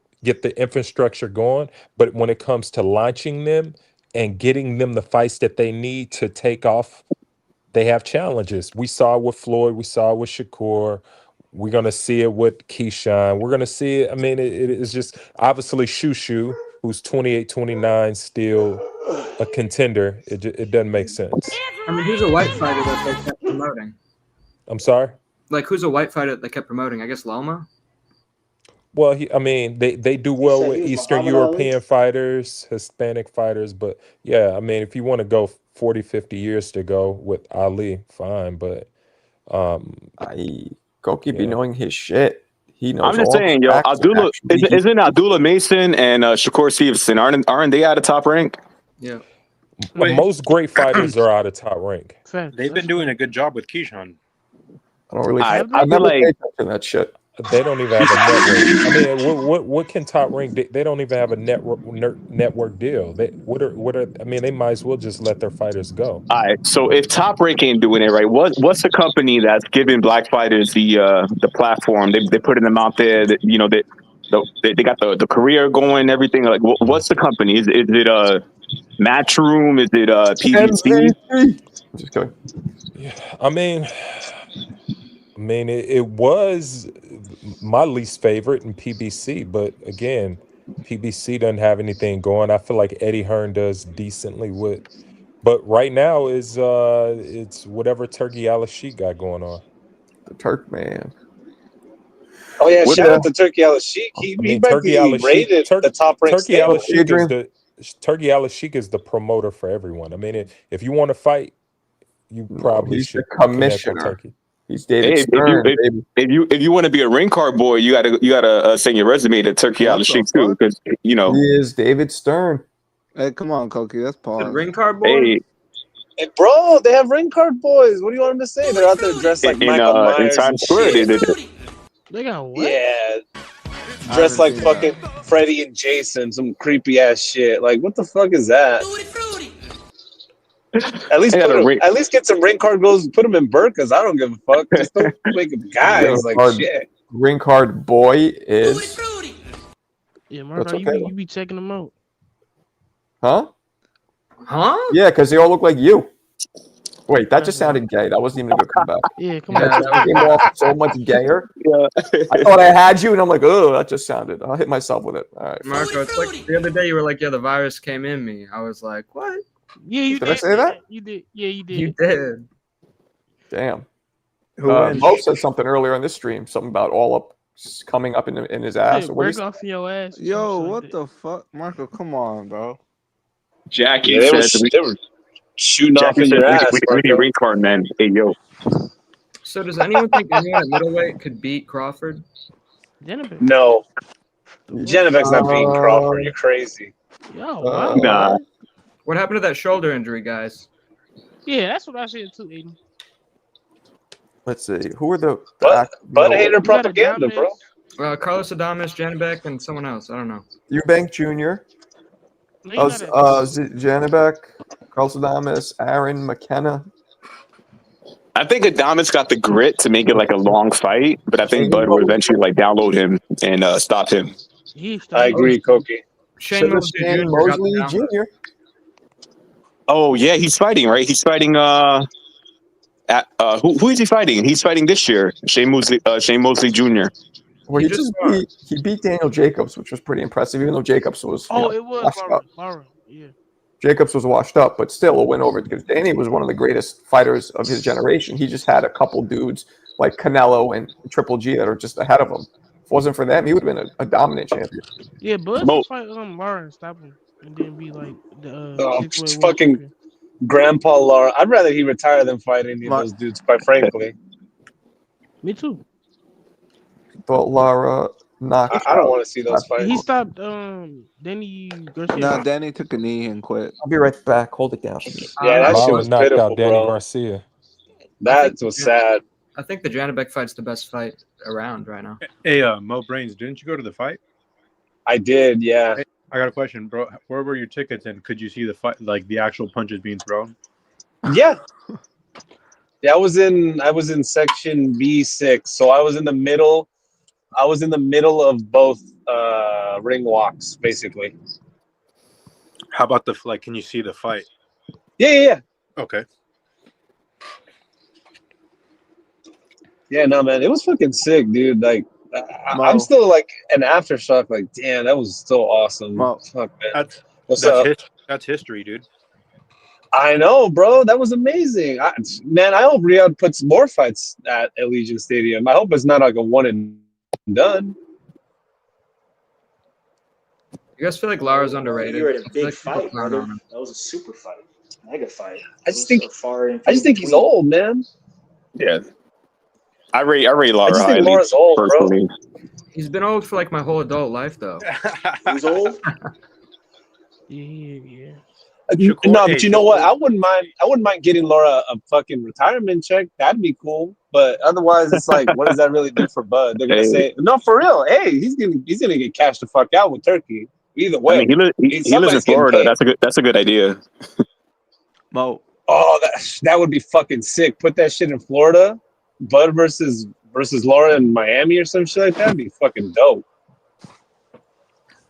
infrastructure going. But when it comes to launching them and getting them the fights that they need to take off, they have challenges. We saw it with Floyd. We saw it with Shakur. We're gonna see it with Keyshawn. We're gonna see it. I mean, it is just obviously Shushu, who's 28, 29, still a contender. It doesn't make sense. I mean, who's a white fighter that they kept promoting? I'm sorry. Like, who's a white fighter that they kept promoting? I guess Loma. Well, they do well said with he was Eastern Muhammad Ali? European fighters, Hispanic fighters, but yeah, I mean, if you want to go 40, 50 years to go with Ali, fine, but Koki be knowing his shit. He knows I'm just all the saying, yo, facts and Abdullah actually isn't Abdullah Mason and Shakur Stevenson aren't they out of Top Rank? Yeah. most great fighters are out of top rank. They've been doing a good job with Keyshawn. I don't really. I I feel never like pay attention to that shit. They don't even have a network. I mean, what can Top Rank? They don't even have a network deal. I mean, they might as well just let their fighters go. All right. So if Top Rank ain't doing it right, what's the company that's giving black fighters the platform? They putting them out there. That, you know that they got the career going, everything. Like, what's the company? Is it Matchroom? Is it PBC? MVP. Just kidding. Yeah, I mean, it was my least favorite in PBC, but again, PBC doesn't have anything going. I feel like Eddie Hearn does decently with, but right now is it's whatever Turkey Al-Sheikh got going on. The Turk man. Oh yeah, shout out to Turkey Al-Sheikh. He might Turkey be Al-Sheikh, rated the top ranked Turkey Al-Sheikh Adrian. Turkey Al-Sheikh is the promoter for everyone. I mean, if you want to fight, you probably he's the should connect with commissioner. Turkey. He's David Hey, Stern, baby. if you want to be a ring card boy, you gotta send your resume to Turkey Al-Sheikh too, because He is David Stern. Hey, come on, Koki. That's pause. Ring card boy. Hey, bro, they have ring card boys. What do you want them to say? They're out there dressed like Michael in Myers Times and Square, shit. They got what? Yeah, dressed like fucking Freddy and Jason, some creepy ass shit. Like, what the fuck is that? At least get some ring card girls. Put them in burkas. I don't give a fuck. Just don't make them guys like shit. Ring card boy is. Yeah, Marco, you be checking them out. Huh? Huh? Yeah, because they all look like you. Wait, that just sounded gay. That wasn't even a good comeback. Yeah, come That on. just came off so much gayer. Yeah. I thought I had you, and I'm like, oh, that just sounded. I'll hit myself with it. All right. Marco, it's like the other day you were like, yeah, the virus came in me. I was like, what? Yeah, you Did I say that? You did. Yeah, you did. You did. Damn. Who wins? Mo said something earlier in this stream, something about all up coming up in his ass. Yeah, What break off your ass. Yo, what the fuck? Marco, come on, bro. Jackie they says were shooting off Jackie in says your ass, we need Marco. ring card, man. Hey yo. So does anyone think anyone at middleweight could beat Crawford? Janabek. No. Janabek's not beating Crawford. You're crazy. Yo, wow. Nah. What happened to that shoulder injury, guys? Yeah, that's what I said too, Aiden. Let's see. Who are the Bud hater propaganda, bro? Carlos Adames, Janabek, and someone else. I don't know. Eubank Jr. Janabek, Carlos Adames, Aaron McKenna. I think Adames got the grit to make it like a long fight, but I think Bud would eventually like download him and stop him. I agree, Koki. Shane Mosley Jr. Oh yeah, he's fighting, right? He's fighting. Who is he fighting? He's fighting this year. Shane Mosley Jr. Well, he beat Daniel Jacobs, which was pretty impressive, even though Jacobs was washed up. Yeah. Jacobs was washed up, but still a win over because Danny was one of the greatest fighters of his generation. He just had a couple dudes like Canelo and Triple G that are just ahead of him. If it wasn't for them, he would have been a dominant champion. Yeah, but fight Lauren, stop him, and then be like the fucking Grandpa Lara. I'd rather he retire than fight any of those dudes, quite frankly. Me too. But Lara knocked. I don't want to see those fights. He stopped Danny Garcia. No, Danny took a knee and quit. I'll be right back. Hold it down. Yeah, that shit was knocked pitiful, out Danny bro. Garcia. That was sad. I think the Janabek fight's the best fight around right now. Hey, Mo Brains, didn't you go to the fight? I did, yeah. Hey, I got a question, bro. Where were your tickets, and could you see the fight, like the actual punches being thrown? Yeah. Yeah, I was in section B6, so I was in the middle. I was in the middle of both ring walks, basically. How about can you see the fight? Yeah. Okay. Yeah, no, man, it was fucking sick, dude. Like, I'm still like an aftershock. Like, damn, that was so awesome. Fuck, man. That's history, dude. I know, bro. That was amazing. I hope Riyadh puts more fights at Allegiant Stadium. I hope it's not like a one and done. You guys feel like Lara's underrated? You were at a big like fight, brother. That was a super fight, mega fight. I just think he's old, man. Yeah, I rate Lara I just think highly. Lara's old, personally. bro. He's been old for like my whole adult life, though. He's old. Yeah. Shakur, No, hey, but you know what? Shakur, I wouldn't mind getting Laura a fucking retirement check. That'd be cool. But otherwise, it's like, what does that really do for Bud? They're gonna Hey, say, no, for real. Hey, he's gonna get cashed the fuck out with Turkey. Either I mean, way, he lives in somebody's getting Florida. paid. That's a good idea. Mo, Oh, that would be fucking sick. Put that shit in Florida. Bud versus Laura in Miami or some shit like that. That'd be fucking dope.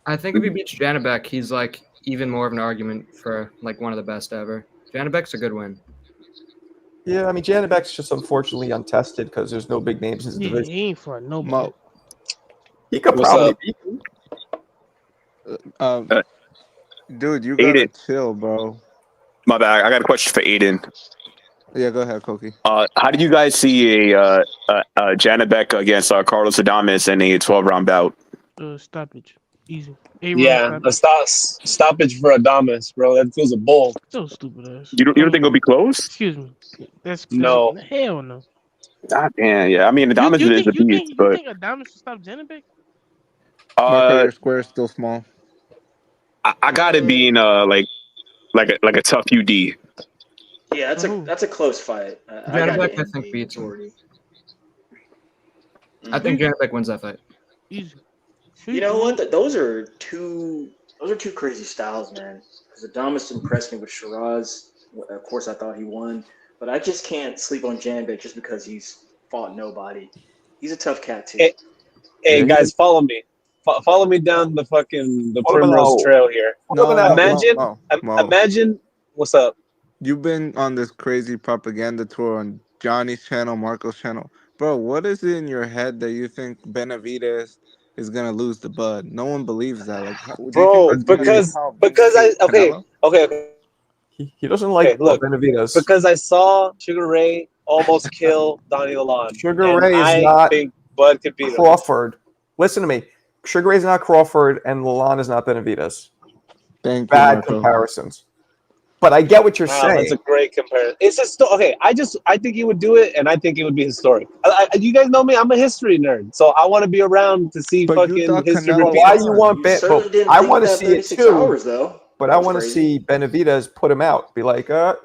I think if he beats Janabek, he's like even more of an argument for like one of the best ever. Janabek's a good win. Yeah, I mean, Janabek's just unfortunately untested because there's no big names in his Yeah, division. he ain't for nobody. Mo, He could What's probably up? beat him. dude, you Aiden, gotta chill, bro. my bad. I got a question for Aiden. Yeah, go ahead, Koki. How did you guys see a Janabek against Carlos Adames in a 12-round bout? Stoppage. Easy. 8 round Yeah, a stoppage for Adamas, bro. That feels a bull. So stupid ass. You don't think it'll be close? Excuse me. That's No. hell no. Ah, damn, yeah. I mean, Adames You is a beast, but think Adamas should stop Janabek? Marco, your square is still small. I got it being like a tough UD. Yeah, that's a close fight. Janabek, I think, beats him. I think Janabek wins that fight. Easy. You know what? Those are two crazy styles, man. Because Adamas impressed me with Shiraz. Of course, I thought he won, but I just can't sleep on Janabek just because he's fought nobody. He's a tough cat too. Hey guys, follow me. Follow me down the Primrose Trail here. Imagine. What's up? You've been on this crazy propaganda tour on Johnny's channel, Marco's channel, bro. What is it in your head that you think Benavidez is gonna lose the Bud? No one believes that. Like, Bro, because He doesn't like Benavidez. Because I saw Sugar Ray almost kill Donnie Lalonde. Sugar Ray is not think Bud could beat him. Crawford. Listen to me. Sugar Ray is not Crawford, and Lalonde is not Benavidez. Thank you, Bad Marco. comparisons. But I get what you're saying. That's a great comparison. It's just okay. I think he would do it, and I think it would be historic. You guys know me; I'm a history nerd, so I want to be around to see fucking history repeat. Why you want I want to see it too. Hours, though. But I want to see Benavidez put him out. Be like, you know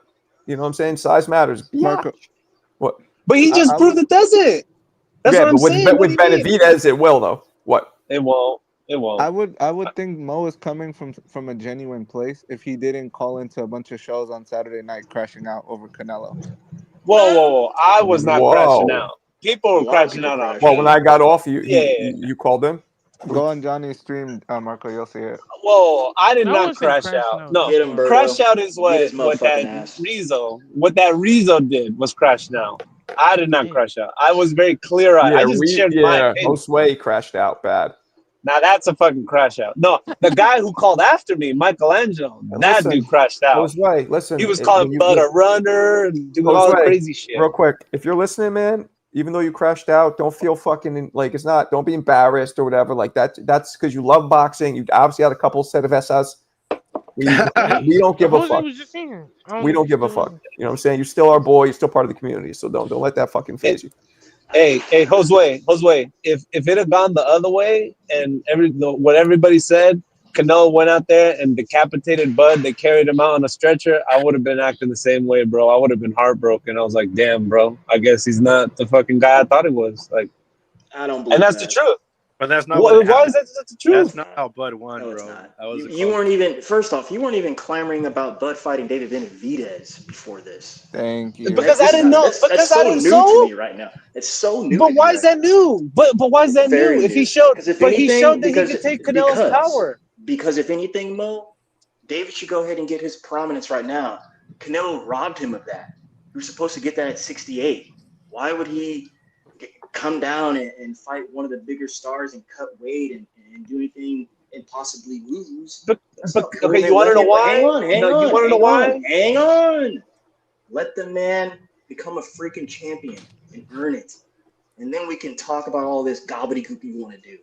what I'm saying? Size matters. Marco. What? But he just proved it doesn't. That's what I'm saying. With Benavidez, it will though. What? It won't. It won't. I would think Mo is coming from a genuine place if he didn't call into a bunch of shows on Saturday night crashing out over Canelo. Whoa! I was not crashing out. People were crashing out on me. Well, when I got off, you called him. Go on Johnny's stream, Marco. You'll see it. Whoa! I did not crash out. No, crash out is what that Rizzo did was crashing out. I did not crash out. I was very clear-eyed. I just shared my opinion. Josue crashed out bad. Now that's a fucking crash out. No, the guy who called after me, Michelangelo, that dude crashed out. Josue, listen. He was calling Bud a runner and doing all the crazy shit. Real quick, if you're listening, man, even though you crashed out, don't feel fucking like it's not. Don't be embarrassed or whatever. Like that. That's because you love boxing. You obviously had a couple set of SS. We don't give a fuck. We don't give a fuck. You know what I'm saying? You're still our boy. You're still part of the community. So don't let that fucking phase you. Hey, Josue, if it had gone the other way and what everybody said, Canelo went out there and decapitated Bud, they carried him out on a stretcher, I would have been acting the same way, bro. I would have been heartbroken. I was like, damn, bro, I guess he's not the fucking guy I thought he was. Like, I don't believe and that's that. the truth. But that's not why is that the truth? That's not how Bud won, bro. That was you weren't even. First off, you weren't even clamoring about Bud fighting David Benavidez before this. Thank you. Because I didn't know. That's so new to me right now. It's so new. But why is that new? But why is that new? If he showed, he showed that he could take Canelo's power. Because if anything, Mo, David should go ahead and get his prominence right now. Canelo robbed him of that. He was supposed to get that at 68. Why would he come down and fight one of the bigger stars and cut weight and do anything and possibly lose? Okay, you want to know why? Hang on. You want to know why? Hang on. Let the man become a freaking champion and earn it. And then we can talk about all this gobbledygook you want to do.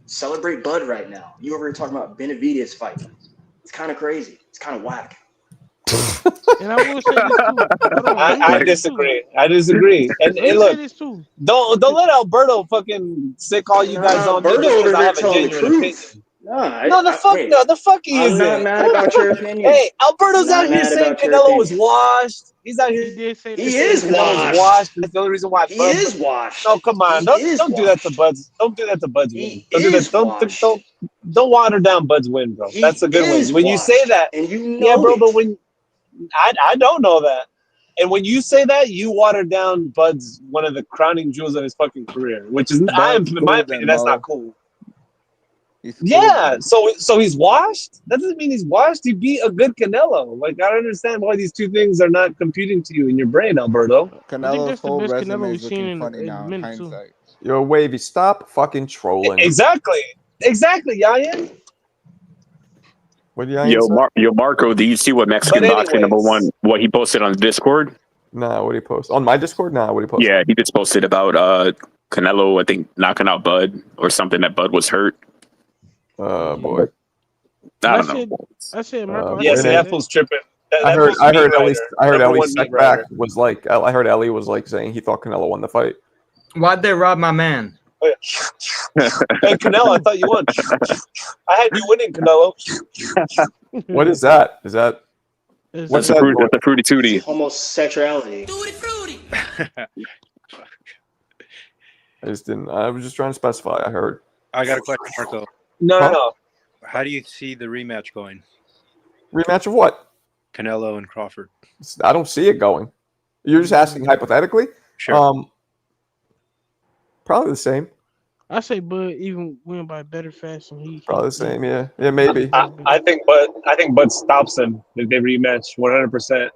Celebrate Bud right now. You over here talking about Benavidez fight. It's kind of crazy. It's kind of whack. And I will say this too. I disagree. And look, don't let Alberto fucking sick all you guys on me just because I have a genuine opinion. No, the fuck he I'm isn't. not mad about your opinion. Hey, Alberto's Not out here mad saying about your Canelo was opinion. washed. He's out He here did say that. He saying is Canelo's washed. That's the only reason why. He is washed. No, come on. He is Don't do that to washed. Bud's. Don't do that to Bud's win. He Don't do that. is washed. Don't water down Bud's win, bro. He That's a good win. is When you say washed, that, and you yeah, know bro. it. But when I don't know that, and when you say that, you water down Bud's one of the crowning jewels of his fucking career, which is, in Bud's my cool opinion, then, that's Mo. not cool. He's cool Yeah, then. so he's washed? That doesn't mean he's washed. He beat a good Canelo. Like, I don't understand why these two things are not computing to you in your brain, Alberto. I think Canelo's that's the whole best resume Canelo we've is seen looking in funny a now in minute too. hindsight. Yo, Wavy, stop fucking trolling. Exactly, Yayan. What did Yayan say? Marco, do you see what Mexican But boxing anyways. #1? What he posted on Discord? Nah, what did he post? On my Discord? Nah, what did he post? Yeah, he just posted about Canelo, I think, knocking out Bud or something, that Bud was hurt. Boy. I don't know. I said, Marco. Yeah, Wait, see, man. that fool's tripping. I heard Ellie meat Sec writer. back was like, I heard Ellie was like saying he thought Canelo won the fight. Why'd they rob my man? Oh, yeah. Hey, Canelo, I thought you won. I had you winning, Canelo. What is that? Is that That's a fruity tootie. Homosexuality. I was just trying to specify. I heard. I got a question, Marco. No. How do you see the rematch going? Rematch of what? Canelo and Crawford. I don't see it going. You're just asking hypothetically? Sure. Probably the same. I say Bud even win by better fashion. Probably the same, yeah. Yeah, maybe. I think Bud stops him if they rematch 100%.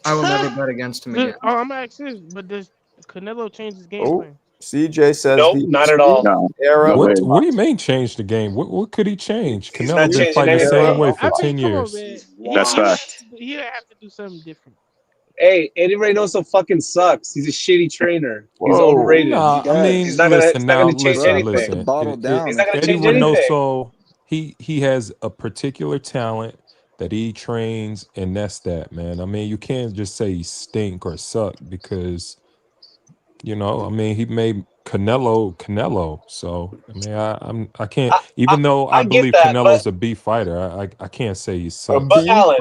I will never bet against him again. I'm gonna ask this, but does Canelo change his game Oh, plan? CJ says Nope, not at all. Era. What do you mean change the game? What could he change? He's Canelo not been changing fighting the anything. same way for I mean, 10 come years. on, man. That's fact. He'd have to do something different. Hey, Eddie Reynoso fucking sucks. He's a shitty trainer. He's Whoa. overrated. Nah, I mean, He's not gonna listen now, change listen, anything. Put the listen. bottle down. He's not gonna Eddie change anything. Reynoso, he has a particular talent that he trains, and that's that, man. I mean, you can't just say he stink or suck because, I mean, he made Canelo. So I mean, I can't. Even though I get believe that, Canelo's a B fighter, I can't say he sucks. But Alan,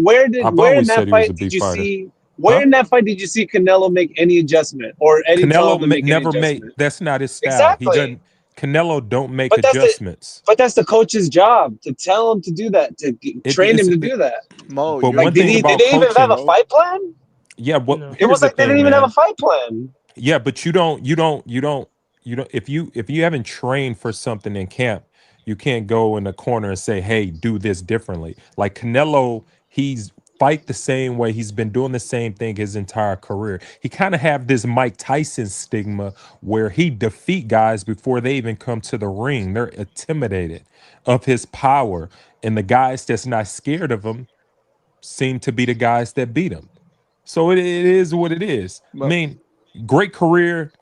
where I've in always that said he was a fight B did you fighter. see? Where in that fight did you see Canelo make any adjustment or Eddie tell him to make never any made. adjustment? That's not his style. Exactly. He doesn't. Canelo don't make But adjustments. that's the coach's job to tell him to do that, to train him to do that. Mo, But you're one thing Did about they even have coaching, a fight plan? yeah. It was like they didn't even have a fight plan. Yeah, but you don't. If you haven't trained for something in camp, you can't go in the corner and say, "Hey, do this differently." Like Canelo, he's fight the same way. He's been doing the same thing his entire career. He kind of have this Mike Tyson stigma where he defeat guys before they even come to the ring. They're intimidated of his power, and the guys that's not scared of him seem to be the guys that beat him. So it is what it is. I mean, great career,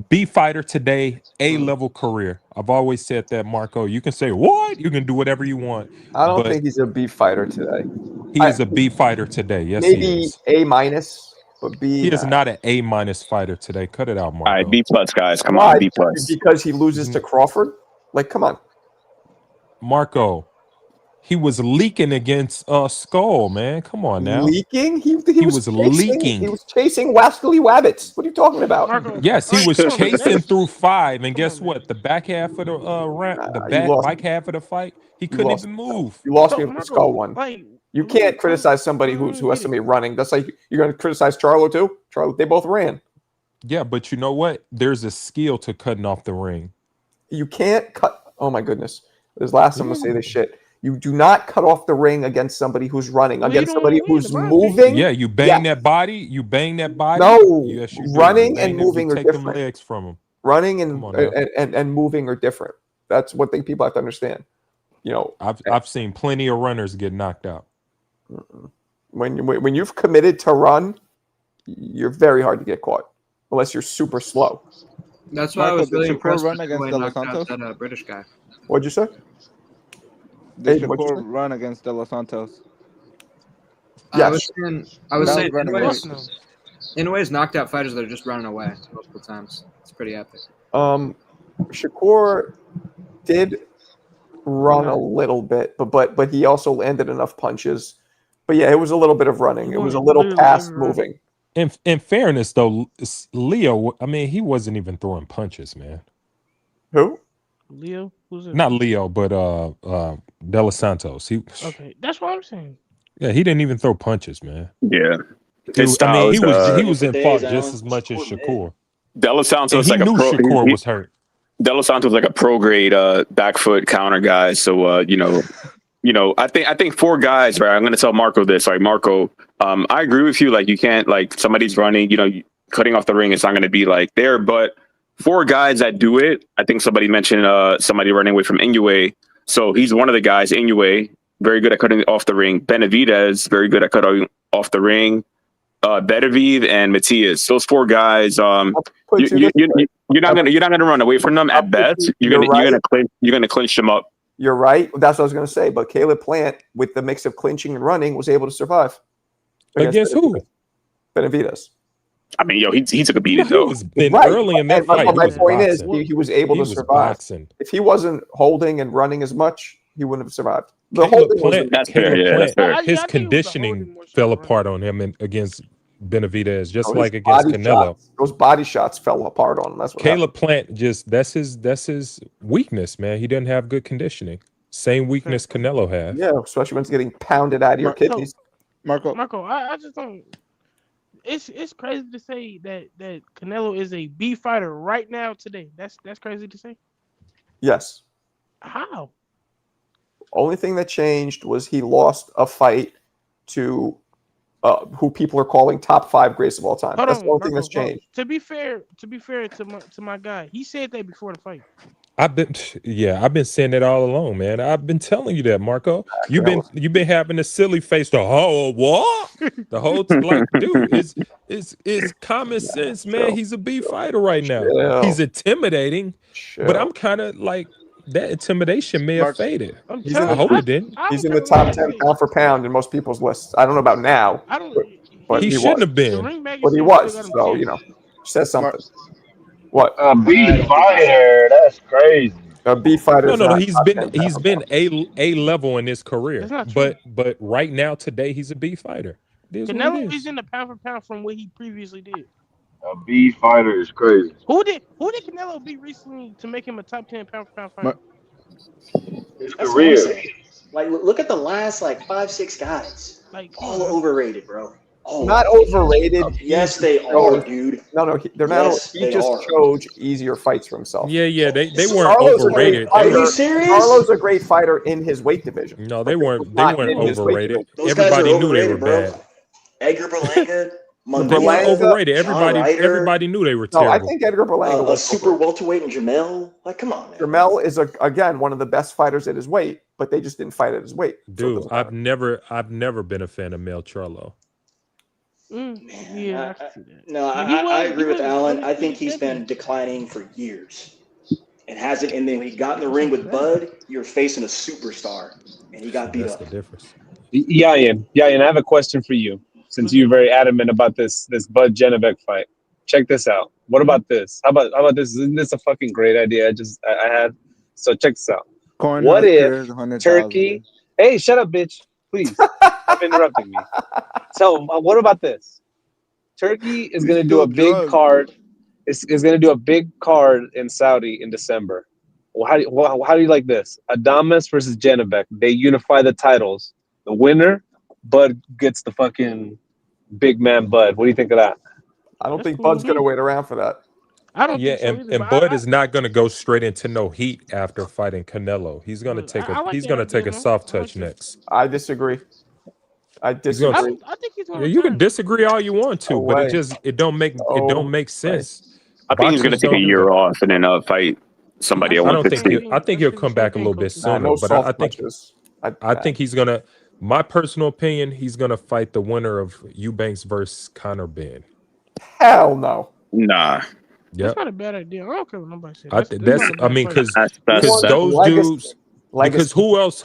B fighter today, A-level career. I've always said that, Marco. You can say what? You can do whatever you want. I don't but think he's a B fighter today. he is a B fighter today. Yes, he Maybe is. A-, but B. He is not an A- fighter today. Cut it out, Marco. All right, B+, guys. Come Why? on, B+. Because he loses to Crawford? Like, come on. Marco, he was leaking against Skull, man. Come on now. Leaking? He was leaking. He was chasing Wascally Wabbits. What are you talking about? Marco, Yes, he was come on, man. chasing through 5, and guess what? The back half of the round, back half of the fight, he couldn't even move. You lost So, me with the Marco, Skull one. like, You can't criticize somebody who has to be running. That's like you're going to criticize Charlo too. Charlo, they both ran. Yeah, but you know what? There's a skill to cutting off the ring. You can't cut. Oh my goodness! This last time I'm gonna say this shit. You do not cut off the ring against somebody who's running. Against somebody who's moving. Yeah, you bang that body. You bang that body. No, yes, you do. running You and moving are take different. them legs from him. Running and moving are different. That's what people have to understand. You know, I've seen plenty of runners get knocked out. When you've committed to run, you're very hard to get caught unless you're super slow. That's why I was really impressed with the way he De knocked Los out Santos? that British guy. What'd you say? Did what'd you Shakur say? run against De Los Santos? Yes. I was saying running Inoue's knocked out fighters that are just running away multiple times. It's pretty epic. Shakur did run a little bit, but he also landed enough punches. But yeah, it was a little bit of running. It was a little past moving. In fairness, though, Leo, I mean, he wasn't even throwing punches, man. Who? Leo? Who's it? Not Leo, but De Los Santos. Okay, that's what I'm saying. Yeah, he didn't even throw punches, man. Yeah. He His was in fault just as much as Shakur. De Los Santos And he knew Shakur was hurt. De Los Santos was like a pro grade back foot counter guy. So I think 4 guys, right? I'm gonna tell Marco this. Like Marco, I agree with you. Like you can't like somebody's running, cutting off the ring, it's not gonna be like there, but 4 guys that do it. I think somebody mentioned somebody running away from Inoue. So he's one of the guys. Inoue, very good at cutting off the ring. Benavidez, very good at cutting off the ring. Beterbiev and Matias. Those 4 guys. You're not gonna run away from them at best. You're gonna clinch them up. You're right. That's what I was going to say. But Caleb Plant, with the mix of clinching and running, was able to survive. Against who? Benavidez. I mean, he took a beating though. He was early in that fight. My point is, he was able to survive. Boxing. If he wasn't holding and running as much, he wouldn't have survived. That's fair. His conditioning fell apart on him against Benavidez, just like against Canelo. Those body shots fell apart on him. That's what Caleb Plant that's his weakness, man. He doesn't have good conditioning. Same weakness Canelo has. Yeah, especially when it's getting pounded out of your kidneys. Marco, I just don't. It's crazy to say that Canelo is a B fighter right now today. That's crazy to say. Yes. How? Only thing that changed was he lost a fight to who people are calling top 5 greats of all time. That's the only thing that's changed. To be fair to my guy, he said that before the fight. I've been saying that all along, man. I've been telling you that, Marco. You've been having a silly face the whole what? The whole like, dude, it's common sense, man. He's a B fighter right now. He's intimidating, but I'm kind of like that intimidation may have faded. I hope it didn't. He's in the top 10 pound for pound in most people's lists. I don't know about now. But he shouldn't have been. But he was. So says something. What? A B fighter? That's crazy. A B fighter. No. He's been a level in his career, but right now today he's a B fighter. Canelo is in the pound for pound from what he previously did. A B fighter is crazy. Who did Canelo beat recently to make him a top 10 pound for pound fighter? His career. Like, look at the last 5-6 guys. All overrated, bro. Oh, not overrated. Yes, they are, dude. No, they're not. He just chose easier fights for himself. Yeah, they weren't overrated. Are you serious? Carlo's a great fighter in his weight division. No, they weren't overrated. Those guys are Everybody knew they were bro. bad. Edgar Berlanga. They weren't overrated. Everybody knew they were terrible. No, I think Edgar Berlanga was a super welterweight, and Jamel. Come on, man. Jamel is again one of the best fighters at his weight, but they just didn't fight at his weight. Dude, I've never been a fan of Mel Charlo. Yeah, I agree with Alan. I think he's been declining for years, and hasn't. And then when he got in the ring with Bud, you're facing a superstar, and he got beat up. That's the difference. Yayan, I have a question for you. Since you're very adamant about this Bud Genovic fight, check this out. What about this? How about this? Isn't this a fucking great idea? I had. So check this out. What if Turkey? Hey, shut up, bitch! Please, stop interrupting me. So what about this? Turkey is going to do a big card. Is going to do a big card in Saudi in December. Well, how do you like this? Adames versus Genovic. They unify the titles. The winner, Bud gets the fucking big man Bud. What do you think of that? I don't think Bud's going to wait around for that. I don't think so and Bud is not going to go straight into no heat after fighting Canelo. He's going to take a soft touch next. I disagree. I think he's you can disagree all you want to, but it don't make sense. I think he's going to take a year off and then fight somebody at 150. I think he'll come back a little bit sooner, but I think he's going to. My personal opinion, he's going to fight the winner of Eubanks versus Conor Ben. Hell no. Nah. That's not a bad idea. I don't care what nobody says. Because those dudes. Because who else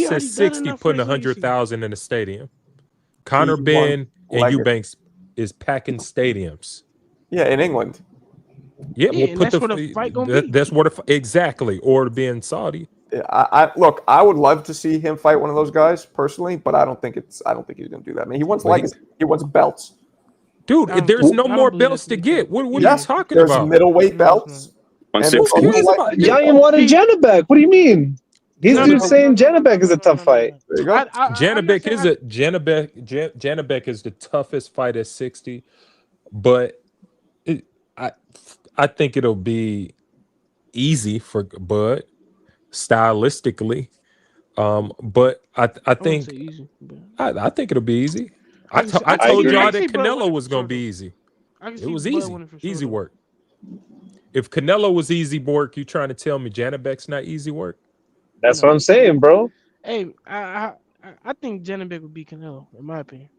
says 60 putting 100,000 in a stadium? Conor Ben and Eubanks is packing stadiums. Yeah, in England. Yeah, Yeah, well, and put that's where the fight gonna be. that's what exactly, or to be in Saudi. I look. I would love to see him fight one of those guys personally, but I don't think he's going to do that. I mean, he wants Well, legacy. He wants belts. dude, I don't there's think. no I more don't believe belts that's to what he get. said. What are you Yeah, talking there's about? middleweight No, it's not. belts. And Who there's also cares light about heavyweight that? Yang belts. wanted Janabek. What do you mean? He's No, dude no, no, saying no, no, no, Janabek is no, a no, tough no, no, fight. no. There you go. I'm not Janabek saying is a Janabek is the toughest fight at 60, but it, I I think it'll be easy for Bud stylistically. But I I wouldn't say think easy. But I think it'll be easy. I can see. I I can I see. told I agree. y'all can see that Bud Canelo winning was for gonna sure be though. easy. I can It see was Bud easy, winning for sure easy though. work. If Canelo was easy work, you trying to tell me Janabek's not easy work? That's what No. I'm saying, bro. Hey, I think Janabek would beat Canelo in my opinion.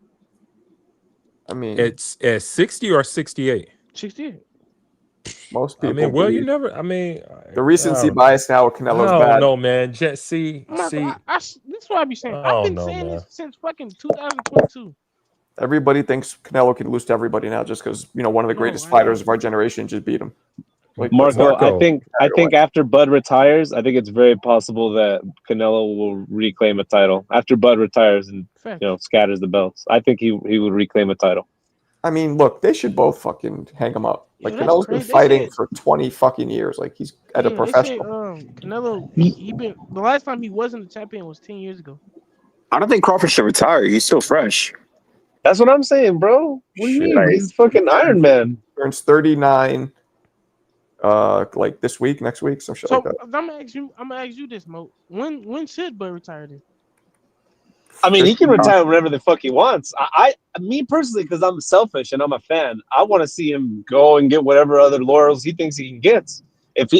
I mean, It's at 60 or 68. 68. most I people mean, well, you believe never. I mean, the recency bias now with I Canelo's don't bad. know, man. See, Marco, this is what I be saying. I I've don't been know, saying man. this since fucking 2022. Everybody thinks Canelo can lose to everybody now just because one of the No, greatest I fighters don't. of our generation just beat him. Like that's Marco, I Marco, think after Bud retires, I think it's very possible that Canelo will reclaim a title after Bud retires and Fact. scatters the belts. I think he would reclaim a title. I mean, look, they should both fucking hang him up. Yo, Like that's Canelo's been crazy. They fighting said, for 20 fucking years. Like he's at a yeah, they say professional. Canelo he been the last time he wasn't a champion was 10 years ago. I don't think Crawford should retire. He's still fresh. That's what I'm saying, bro. What do you mean? Like, He's fucking Iron Man. Turns 39 like this week, next week, some shit like So that. I'm gonna ask you this, Mo. When should Bud retire then? I mean, he can 59. retire whenever the fuck he wants. Me personally, because I'm selfish and I'm a fan, I want to see him go and get whatever other laurels he thinks he can get. If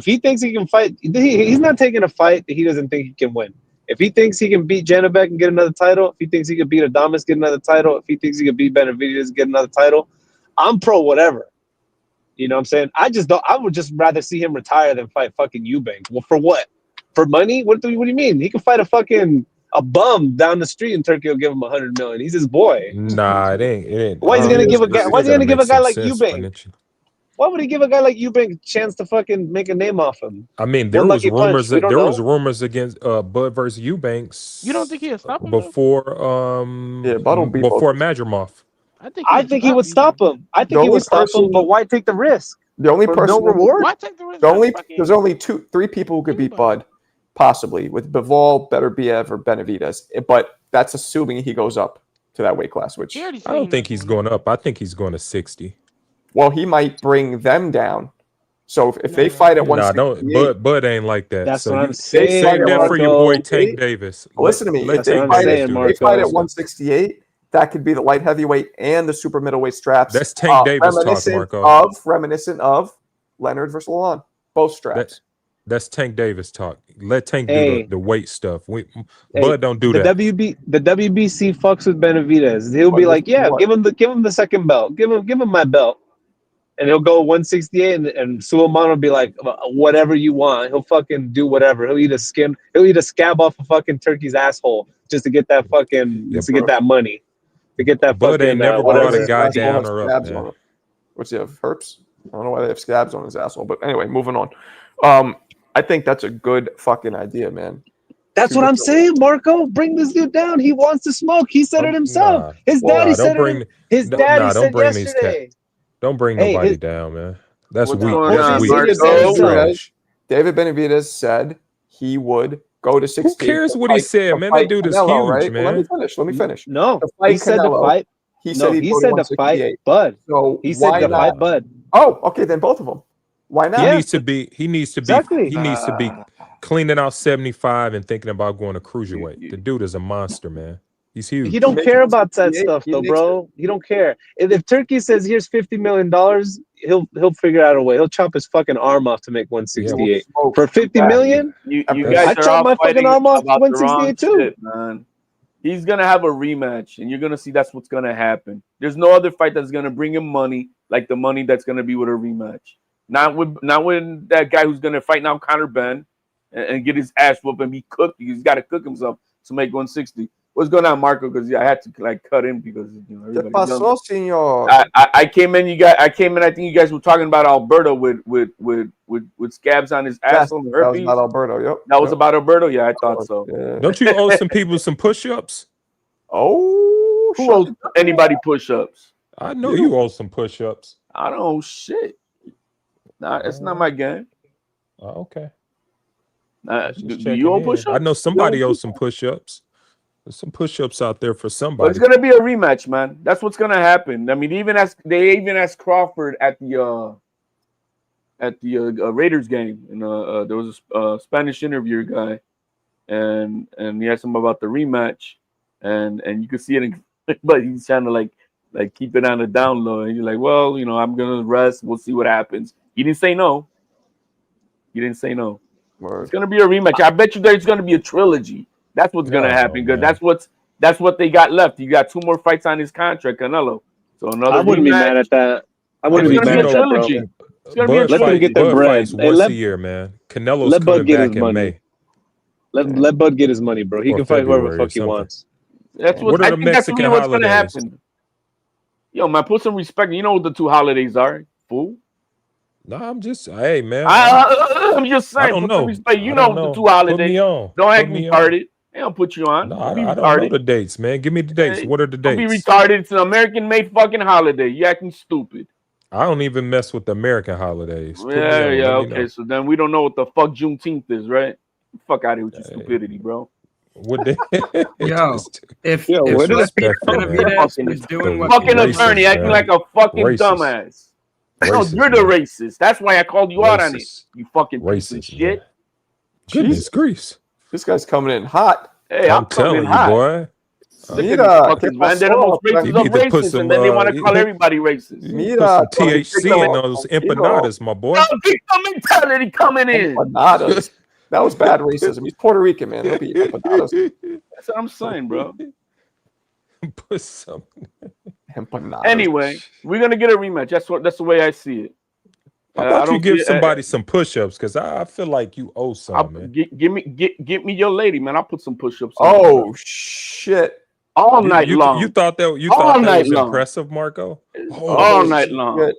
he thinks he can fight, he's not taking a fight that he doesn't think he can win. If he thinks he can beat Janabek and get another title, if he thinks he can beat Adames, get another title, if he thinks he can beat Benavidez, get another title, I'm pro whatever. You know what I'm saying? I would just rather see him retire than fight fucking Eubank. Well, for what? For money? What do you mean? He can fight a bum down the street in Turkey will give him $100 million. He's his boy. nah, it ain't. Why is he It gonna is. give a guy? It Why is he gotta gonna give make a guy some like sense Eubank? financially. Why would he give a guy like Eubank a chance to fucking make a name off him? I mean, One lucky punch. We don't there was know. rumors against Bud versus Eubanks You don't think he'll stop him though? before Bud will beat both. before Madrimov. I think he would stop him. I The think he only would stop him, person- but why take the risk? The only For person no reward? Why take the risk? there's only three people who could beat Bud, possibly with Bivol, Beterbiev, or Benavidez. But that's assuming he goes up to that weight class. Which I don't think he's going up. I think he's going to 60. well, he might bring them down. So if they fight at Nah, don't. 168, Bud ain't like that. That's So what you I'm saying, save that for your boy Marco. Tank Davis. listen to me. Let If they Tank fight Davis at, do if they fight at that. 168, that could be the light heavyweight and the super middleweight straps. That's Tank Davis talk, Marco. Reminiscent of Leonard versus Lalonde, both straps. That's Tank Davis talk. Let Tank do the weight stuff. Bud don't do the that. The WBC fucks with Benavidez. He'll be like, yeah, give him the second belt. Give him my belt. And he'll go 168, and Suleiman will be like, whatever you want. He'll fucking do whatever. He'll eat a scab off a fucking turkey's asshole just to get that get that money, to get that Bud fucking ain't never whatever. brought a guy Asshole down has or up, scabs man. on it. What's he have? Herpes? I don't know why they have scabs on his asshole. But anyway, moving on. I think that's a good fucking idea, man. That's what I'm saying, Marco. Bring this dude down. He wants to smoke. He said it himself. Nah. His daddy said it. His daddy don't said bring these yesterday. Don't bring Hey, nobody down, man. That's What's weak. going That's on, weak. your That's daddy said it. trash. David Benavidez said he would go to 68. Who cares what he said, man? That Fight dude is Canelo, huge, right? Well, let me man. finish. Let me finish. No, To fight he said Canelo, to fight. he No, said he'd he go to said to fight 168. Bud. So He said why to not? fight Bud. Oh, okay, then both of them. Why not? He needs to be Exactly. cleaning out 75 and thinking about going to cruiserweight. The dude is a monster, man. He's huge. He don't care about that 68, stuff he though, makes bro. He don't care. If Turkey says here's $50 million, he'll figure out a way. He'll chop his fucking arm off to make 168 for $50 million. You I guys are chop all my fucking fighting arm off about the wrong 168 too. shit, man. He's gonna have a rematch, and you're gonna see that's what's gonna happen. There's no other fight that's gonna bring him money like the money that's gonna be with a rematch. Not when that guy who's gonna fight now, Conor Ben, and get his ass whooped and be cooked. He's got to cook himself to make 160. What's going on, Marco? Because I had to like cut in because ¿Qué everybody's young. pasó, señor? I came in. I came in. I think you guys were talking about Alberto with scabs on his Yes, asshole and that was herpes. about Alberto. Yep. That was about Alberto. Yeah, I thought so. Yeah. Don't you owe some people some push-ups? Oh, Who owes anybody push-ups? I know you owe some push-ups. I don't owe shit. Nah, it's not my game. Okay. Do you owe push-ups? I know somebody owes some push-ups. There's some push-ups out there for But somebody. it's gonna be a rematch, man. That's what's gonna happen. I mean, they even asked Crawford at the Raiders game, and there was a Spanish interviewer guy, and he asked him about the rematch, and you could see it, but he's trying to like keep it on the down low, and you're like, well, I'm gonna rest. We'll see what happens. He didn't say no. It's gonna be a rematch. I bet you there's gonna be a trilogy. That's what's gonna happen because that's what they got left. You got 2 more fights on his contract, Canelo. So another. I wouldn't be mad at that. I wouldn't be mad at that, bro. It's gonna be a Bud Let them get their Bud bread. fights Hey, once let a year, man. Canelo's let coming Bud get back his in money. May. Let Bud get his money, bro. He Or can fight whoever the February or fuck he something. wants. That's What are I the think that's really Mexican what's gonna holidays? happen. Yo, man, put some respect. You know what the 2 holidays are, fool. No, I'm just, hey, man. I'm just saying. I don't Put some know. respect. You I know don't the know. 2 Put holidays. me on. Don't act Put me on. retarded. They don't put you on. No, Don't be I don't know retarded. the dates, man. Give me the dates. Hey, What are the don't be dates? retarded. It's an American-made fucking holiday. You acting stupid. I don't even mess with the American holidays. Put me on. Let me Okay. know. So then we don't know what the fuck Juneteenth is, right? Fuck out of here with your stupidity, bro. What they Yo, if where does disrespectful, man. Benavidez was doing what Fucking Canelo attorney racist, acting man. like a fucking Racist. dumbass. No, Racist, you're the man. racist. That's why I called you out on it. Racist. You fucking piece of Racist, shit. man. Goodness Jesus. gracious. This guy's coming in hot. Hey, I'm I'm coming in telling you, hot. boy. Sick of these Mira, ¿qué fuckers, man. They're the pasó? most You racist of need to put racists, some and then they want to call everybody racist. you need to Mira, put some THC in those empanadas, my boy. No, victim mentality coming in. Empanadas. That was bad racism. He's Puerto Rican, man. He'll be empanadas. That's what I'm saying, bro. Put some Empanadas. Anyway, we're gonna get a rematch. That's the way I see it. How I about you don't give see somebody some push-ups? Because I feel like you owe some, man. Give me your lady, man. I'll put some push-ups. Oh shit! All night You long. thought that All night was long. impressive, Marco? All night long.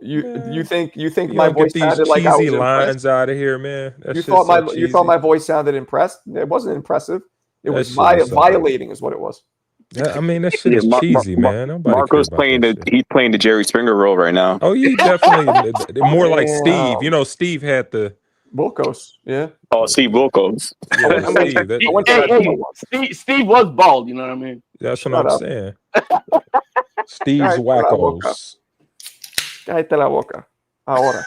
You think You my don't voice get these sounded like I cheesy was lines impressed? out of here, man. That You shit's thought so cheesy. you thought my voice sounded impressed? It wasn't impressive. It That was shit was so violating, is what it was. I mean, that shit is cheesy, man. Nobody Marco's care about playing that shit. he's playing the Jerry Springer role right now. Oh, he definitely more like Damn. Steve. You know, Steve had the Wilkos, yeah. Oh, Steve Wilkos. yeah, Steve. Steve was bald. You know what I mean? That's what Shut I'm up. saying. Steve's Cállate la boca. wackos. Cállate la boca. Ahora.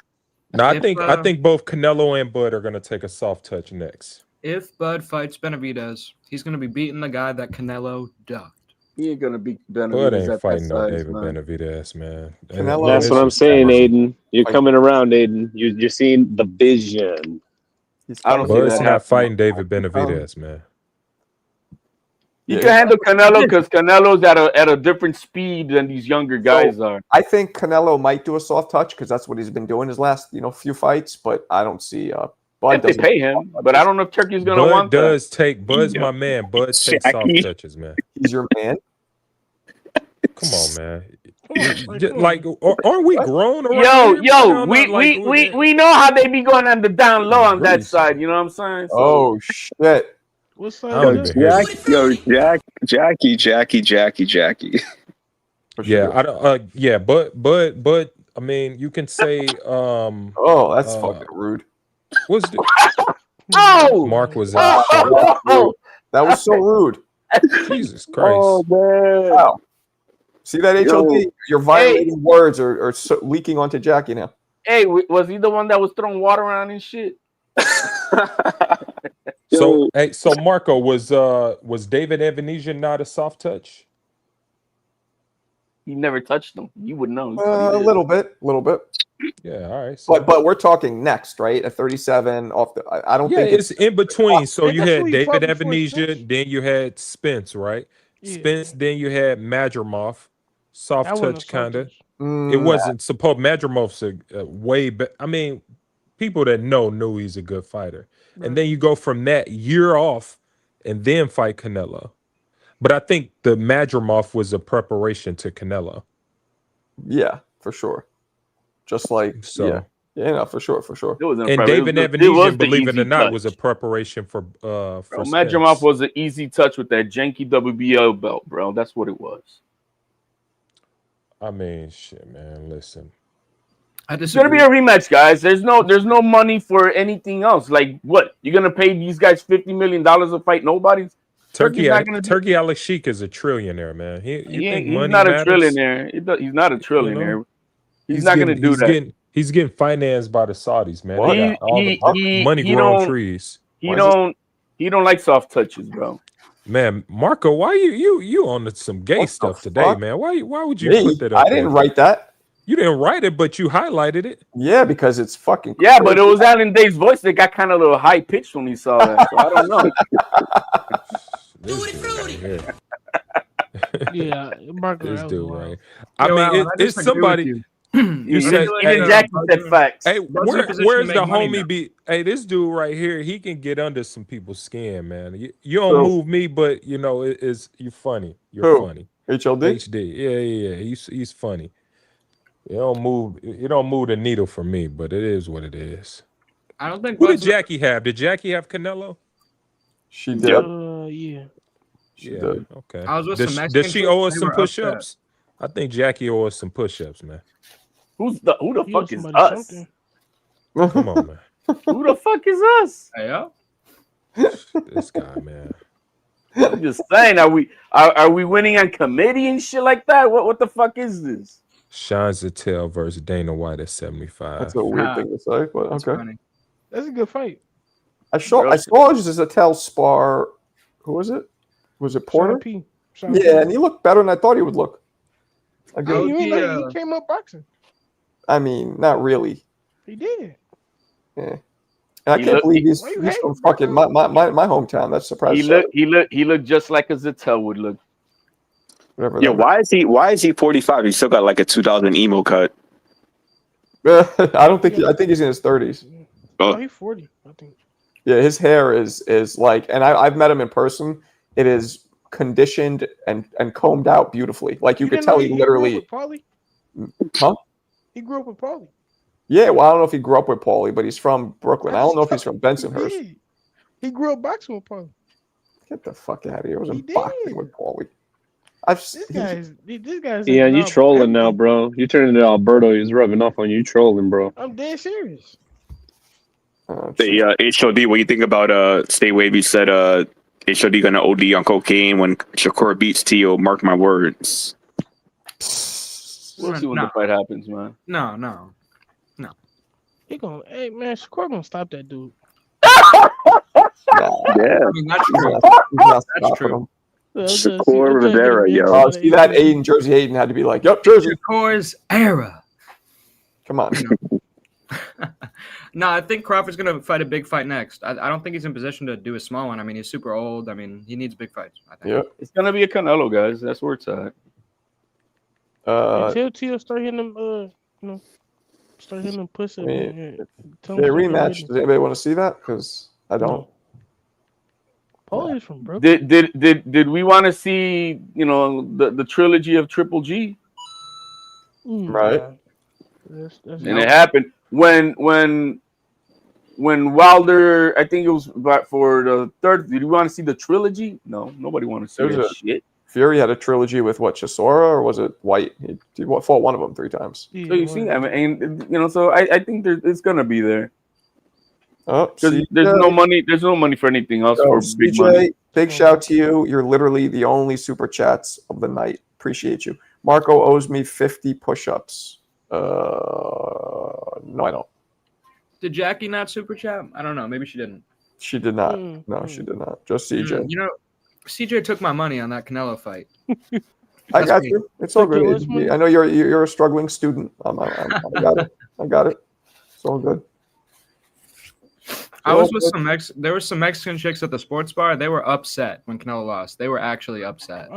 No, I think both Canelo and Bud are gonna take a soft touch next. If Bud fights Benavidez, he's going to be beating the guy that Canelo ducked. He ain't gonna beat Bud Benavidez ain't at fighting that no size, David man. Benavidez, man. That's what I'm saying, Aiden. You're coming around, Aiden. You're seeing the vision. I don't see Bud's that not happening. fighting David Benavidez, man. He can handle Canelo because Canelo's at a different speed than these younger guys are. I think Canelo might do a soft touch because that's what he's been doing his last few fights, but I don't see Bud If they pay him, but I don't know if Turkey's gonna want that. Bud's my man. Bud takes soft touches, man. He's your man. Come on, man. Like, aren't we grown around here? Yo, we know how they be going on the down low on that side. You know what I'm saying? So, oh shit! What's Jackie. Yeah, I don't. Yeah, but I mean, you can say. Oh, that's fucking rude. What's the? Oh, Mark was that was so rude. Jesus Christ! Oh man! Wow. See that HOD? Your violating words are leaking onto Jackie now. Hey, was he the one that was throwing water around and shit? So Marco, was David Evanesia not a soft touch? He never touched him. You would know. A little bit. Yeah, all right. So. But we're talking next, right? At 37 off the. I don't think it's in between. So you had David fought before Evanesia, then you had Spence, right? Yeah. Spence, then you had Madrimov, soft That wasn't a touch soft kind of. touch. It wasn't supposed. Madrimov's a way better. I mean, people that knew he's a good fighter, and then you go from that year off, and then fight Canelo. But I think the Madrimov was a preparation to Canelo. Yeah, for sure. Just like So no, for sure. It wasn't a and problem. David It was Evanesian, the believe it or easy not, was a touch. preparation for Bro, Spence. Madrimov was an easy touch with that janky WBO belt, bro. That's what it was. I mean, shit, man. Listen, It's gonna be a rematch, guys. There's no money for anything else. Like what? You're gonna pay these guys $50 million to fight nobody? Turkey's not gonna Turkey Alex Sheik is a trillionaire, man. You think he's money not a matters? trillionaire. He's not a trillionaire. He's not getting, gonna do that. He's getting financed by the Saudis, man. What? They got all the money he growing don't trees. he don't like soft touches, bro. Man, Marco, why you on some gay stuff today, fuck? man? Why would you Me? put that up I didn't there? write that. You didn't write it, but you highlighted it. Yeah, because it's fucking Yeah, but it was Alan Dave's voice that got kind of a little high pitched when he saw that. So I don't know. Yeah, Marco, This that was dude, wild. right? I mean, it's somebody. You said, even Jackie said facts. Hey, Bud's in a position where's to the make money homie now. be? Hey, this dude right here, he can get under some people's skin, man. You don't Who? move me, but you know it's you're funny. You're Who? funny. HLD? HD, yeah. He's funny. You don't move the needle for me, but it is what it is. I don't think. Who did Jackie have? Did Jackie have Canelo? She Yep. did. Yeah. She did. Okay. I was with Does some Mexican she chicks, owe us they some were upset. push-ups? I think Jackie owes us some push-ups, man. Who the You fuck owe is somebody us? something. Come on, man. Who the fuck is us? Yeah. This guy, man. I'm just saying, are we winning on committee and shit like that? What the fuck is this? Sean Zattel versus Dana White at 75. That's a weird thing to say, but That's okay. funny. That's a good fight. I saw Zattel spar. Who was it? Was it Porter? Sean P. Yeah, and he looked better than I thought he would look. He came up boxing. I mean, not really. He did. Yeah. And I can't believe he's from fucking my hometown. That's surprising. He looked just like a Zattel would look. Whatever. Yeah, why is he 45? He still got like a 2000 emo cut. I don't think. I think he's in his 30s. Oh, he's 40. I think. Yeah, his hair is like, and I've met him in person. It is conditioned and combed out beautifully. Like you could tell he literally. Huh? He grew up with Paulie. Yeah, well, I don't know if he grew up with Paulie, but he's from Brooklyn. I don't know if he's from Bensonhurst. He grew up boxing with Paulie. Get the fuck out of here! I wasn't boxing with Paulie. This guy's. Yeah, you trolling now, bro. You turned into Alberto. He's rubbing off on you, trolling, bro. I'm dead serious. The HOD, what do you think about Stay Wavy said HOD gonna OD on cocaine when Shakur beats Tio? Mark my words. We'll see when the fight happens, man. No. He gonna, hey man, Shakur gonna stop that dude. Yeah, I mean, that's true. That's true. Shakur Rivera, yo. Oh, see that Aiden, Jersey Aiden had to be like, "Yep, Jersey." Shakur's era. Come on. No, I think Crawford's gonna fight a big fight next. I don't think he's in position to do a small one. I mean, he's super old. I mean, he needs big fights. I think. Yeah, it's gonna be a Canelo, guys. That's where it's at. Until Tio start hitting them, start hitting them pussy. Rematch. Does anybody want to see that? Because I don't. Paulie's from Brooklyn. Did we want to see the trilogy of Triple G? Right. That's And it happened when Wilder, I think it was for the third. Did you want to see the trilogy? No, nobody wanted to see that shit. Fury had a trilogy with what, Chisora, or was it White? He fought one of them 3 times. So you see, I mean, and so I think it's gonna be there. Oh, there's no money. There's no money for anything else for big CJ, money. big shout to you. You're literally the only super chats of the night. Appreciate you. Marco owes me 50 push-ups. No, I don't. Did Jackie not super chat? I don't know. Maybe she didn't. She did not. No, she did not. Just CJ. You know, CJ took my money on that Canelo fight. I got you. It's all good. I know you're a struggling student. I got it. I got it. It's all good. I was with there were some Mexican chicks at the sports bar. They were upset when Canelo lost. They were actually upset.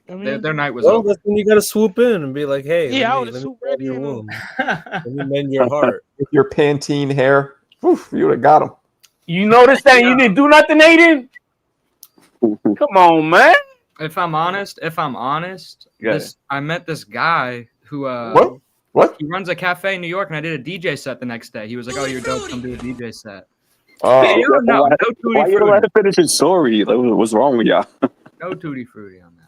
Their night was over. That's when you gotta swoop in and be like, "Hey, I let would me swoop grab your womb. Let me mend your heart." With your Pantene hair, you would have got him. You noticed that you didn't do nothing, Aiden? Come on, man. If I'm honest, Yeah. I met this guy who What? he runs a cafe in New York, and I did a DJ set the next day. He was like, "Oh, you're dope. Come do a DJ set." Oh, You don't know. No Why tutti you don't let frutti. him finish his story? Like, what's wrong with y'all? No tutti frutti on that.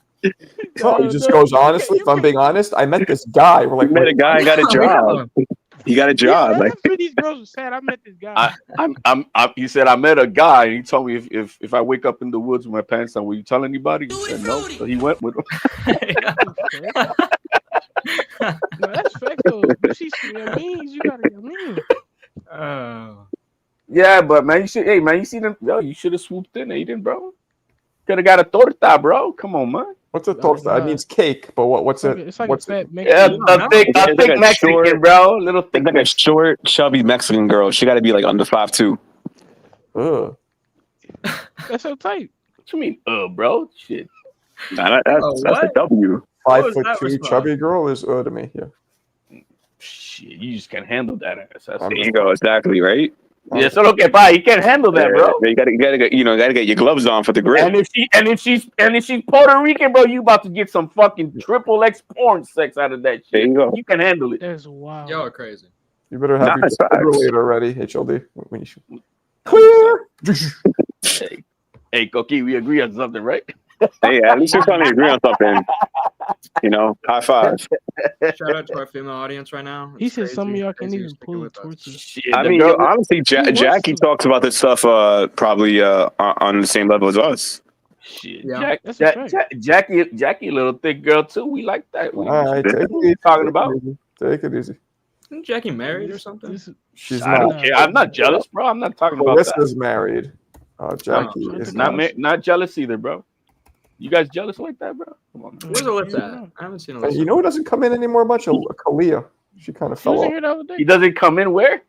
no, he just goes, honestly, if I'm being honest, I met this guy. We're like, You met a guy, got a job. He got a job. Yeah, Like, that's what these girls are saying. I met this guy. He said I met a guy, and he told me if I wake up in the woods with my pants on, will you tell anybody? He said no, so he went with him. No, that's fact though. You see some memes, you gotta get mean. Yeah, but man, you see them? Yo, you should have swooped in, Aiden, bro. Could have got a torta, bro. Come on, man. What's a torta? It means cake, but what's it? It's like what's a fat it? Mexican. A thick Mexican, bro. Little thick. It's like a short, chubby Mexican girl. She got to be like under 5'2". Ugh. That's so tight. What you mean, bro? Shit. Nah, that's a W. 5'2" chubby girl is to me. Yeah. Shit, you just can't handle that ass. There you go. Exactly right. Yeah, so okay, bye. You can't handle that, bro. You gotta get your gloves on for the grip. And if she's Puerto Rican, bro, you about to get some fucking triple X porn sex out of that shit. There you go. You can handle it. That's wild. Y'all are crazy. You better have your Nice facts. defibrillator ready, HLD. When you shoot. Hey, Koki, we agree on something, right? Hey, at least we're trying to agree on something. High five. Shout out to our female audience right now. He said some of y'all can't even pull a torture. I mean, honestly, Jackie talks about this stuff probably on the same level as us. Shit, Yeah, Jackie, a little thick girl too. We like that. All right, take it What are you easy. talking about? Take it easy. Isn't Jackie married or something? She's I don't not. care. I'm not jealous, bro. I'm not talking about that. Carissa's married. Jackie is Not jealous either, bro. You guys jealous like that, bro? Come on, man. Where's Alyssa at? I haven't seen Alyssa. You know who doesn't come in anymore much? Kalia. She kind of fell off. He doesn't come in where?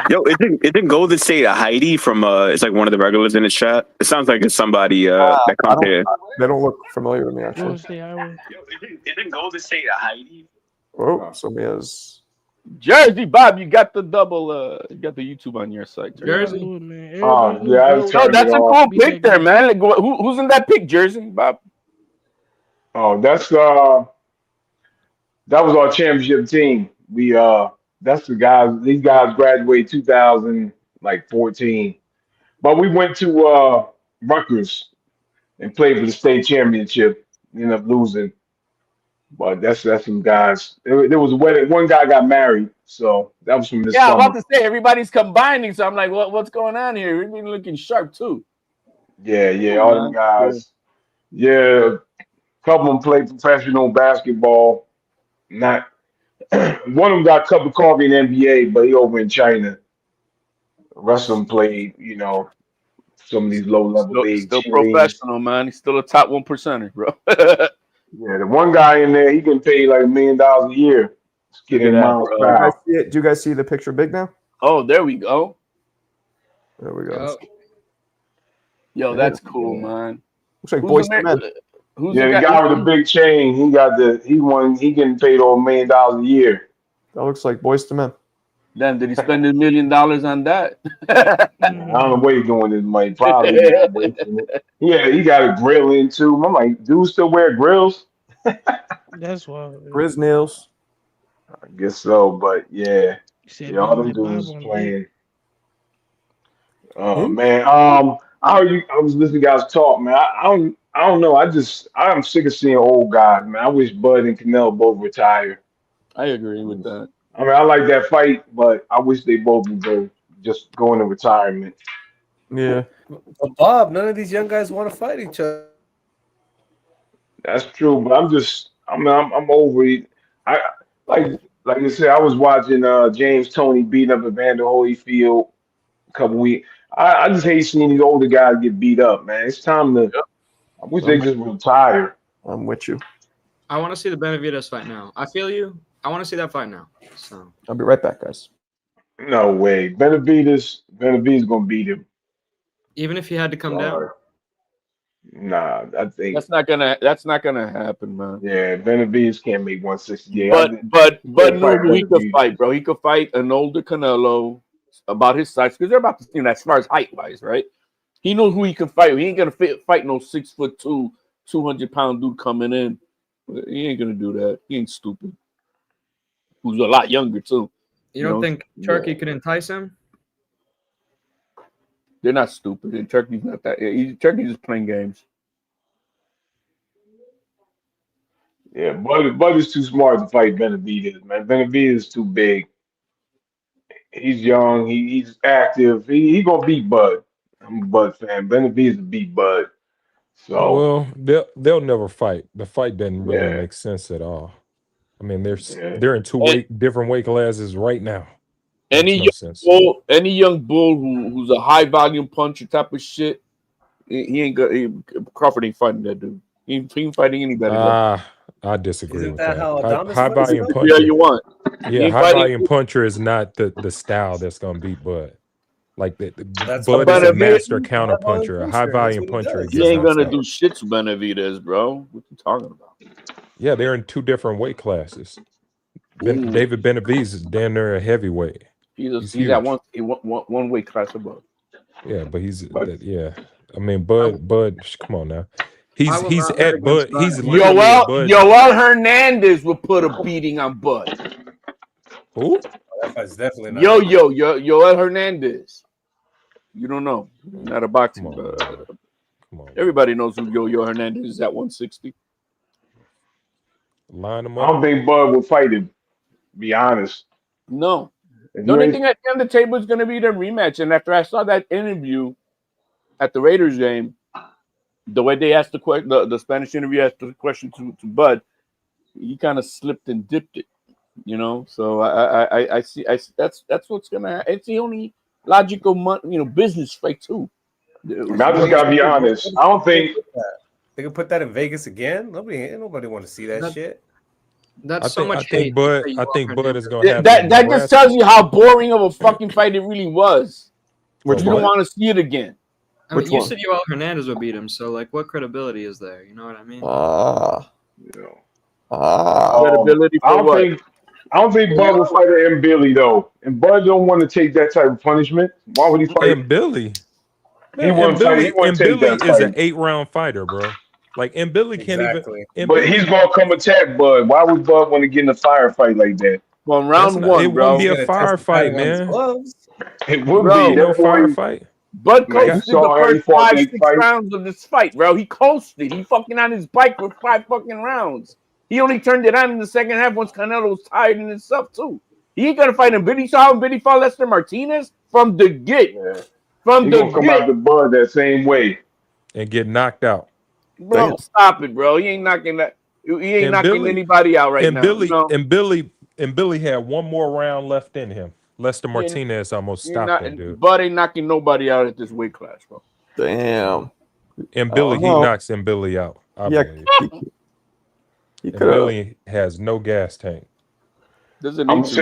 Yo, isn't Golden State a Heidi from it's like one of the regulars in the chat? It sounds like it's somebody that comes here. They don't look familiar to me actually. Isn't Golden State a Heidi? Oh, so Mia's Jersey, Bob, you got the double. You got the YouTube on your site. Jersey. Yeah, I was No, turning that's it a off. cool pic there, man. Like, who's in that pic, Jersey, Bob? Oh, that was our championship team. That's the guys. These guys graduated 2014, but we went to Rutgers and played for the state championship. Ended up losing, but that's some guys. There was a wedding. One guy got married, so that was from this Yeah, I'm summer. about to say everybody's combining, so I'm like, what's going on here? We've been looking sharp too. Yeah, all them guys. Yeah, a couple of them played professional basketball. Not one of them got a cup of coffee in the NBA, but he over in China. The rest of them played, some of these low level leagues. Still professional, man. He's still a top 1%er, bro. Yeah, the one guy in there, he can pay like $1 million a year. Getting miles per hour. Do you guys see the picture big now? Oh, there we go. There we go. Yo, that's cool, man. Looks like Boys to Men. The guy with the big chain, he getting paid over $1 million a year. That looks like Boys to Men. Damn, did he spend $1 million on that? I don't know what he's doing this money. Probably. Yeah, he got a grill in too. I'm like, dudes still wear grills? That's wild. Grizz nails. I guess so, but yeah. All them like dudes Bob on playing. Oh man. I heard you. I was listening to you guys talk, man. I don't know. I'm sick of seeing old guys, man. I wish Bud and Canelo both retire. I agree with that. I mean, I like that fight, but I wish they both would go into retirement. Yeah. But Bob, none of these young guys want to fight each other. That's true, but I'm over it. Like I said, I was watching James Toney beat up Evander Holyfield a couple weeks. I just hate seeing these older guys get beat up, man. It's time to. I wish they just retire. I'm with you. I want to see the Benavidez fight now. I feel you. I want to see that fight now. So I'll be right back, guys. No way. Benavidez gonna beat him. even if he had to come down. Nah, I think that's not gonna happen, man. Yeah, Benavidez can't make 168. But he could fight, bro. He could fight an older Canelo about his size because they're about the same as far as height wise, right? He knows who he can fight. He ain't gonna fight no 6'2", 200-pound dude coming in. He ain't gonna do that. He ain't stupid. Who's a lot younger too. You don't think Turkey could entice him? They're not stupid. And Turkey's not that. Turkey's just playing games. Yeah, Bud is too smart to fight Benavidez, man. Benavidez is too big. He's young. He's active. He gonna beat Bud. I'm a Bud fan. Benavidez will beat Bud. So Well, they'll never fight. The fight doesn't really yeah, make sense at all. I mean, yeah. they're in different weight classes right now. Any Makes no young sense. bull, any young bull who's a high volume puncher type of shit, he ain't got. Crawford ain't fighting that dude. He ain't fighting anybody. I disagree Isn't with that that. how Adonis High fights? volume though? puncher. Yeah, you want. Yeah, ain't high fighting- volume puncher is not the style that's gonna beat Bud. Like That's Bud what is a Benavidez- master High counter volume puncher. A puncher, high that's volume what he puncher does. He gets ain't knocked gonna out. do shit to Benavidez, bro. What you talking about? Yeah, they're in two different weight classes. Ooh. David Benavidez is damn near a heavyweight. He's He's at huge. one weight class above. Yeah, but But yeah. I mean, Bud, come on now. He's I will he's not bet at Bud. against Bud. He's literally at Bud. Yoel Hernandez will put a beating on Bud. Who? That fight's definitely not. Yoel Hernandez. You don't know. Not a boxing. Come on, Come on. Everybody knows who Yoel Hernandez is at 160. Line him I don't up. think Bud will fight him. Be honest. No. If The you only ain't thing at the end of the table is going to be the rematch. And after I saw that interview at the Raiders game, the way they asked the Spanish interview asked the question to Bud, he kind of slipped and dipped it, you know. So I see that's what's gonna happen. It's the only logical business fight too. I mean, I just gotta be honest. I don't think They can put that in Vegas again. Nobody want to see that shit. That's so much I think hate. Bud. that you I all think heard Bud him. is gonna have That just Nebraska. tells you how boring of a fucking fight it really was. Which You don't one? want to see it again. I mean, Which you one? said Yoel Hernandez would beat him, so like, what credibility is there? You know what I mean? you know. Credibility I for don't what? think Bud will fight M. Billy though, and Bud don't want to take that type of punishment. Why would he fight? And Billy. He Man, wouldn't fight. He wouldn't take Billy that is an fight. 8-round fighter, bro. Like and Billy can't even. Exactly. And But Billy, he's gonna come attack Bud. Why would Bud want to get in a firefight like that? From that's round not. It one, wouldn't bro. be He's a gonna test the firefight, padding on his man. gloves. It would Bro, be Ain't no that boy. firefight. Bud Man, you coasted the saw how he first fought 5-6 that fight. rounds of this fight, bro. He coasted. He fucking on his bike for 5 fucking rounds. He only turned it on in the second half once Canelo was tired in himself too. He ain't gonna fight him. Biddy saw him. Biddy fought Lester Martinez from the get. Yeah. From He the gonna come get, out the Bud that same way. And get knocked out. bro. Stop it, bro. He ain't knocking that. He ain't And knocking Billy anybody out right and now. Billy You know? and Billy and Billy had one more round left in him. Lester He ain't- Martinez almost he stopped him, dude. Bud ain't knocking nobody out at this weight class, bro. Damn. And I Billy, don't he know. knocks and Billy out. I Yeah, believe. he And could have. Billy has no gas tank. Doesn't I'm need to. He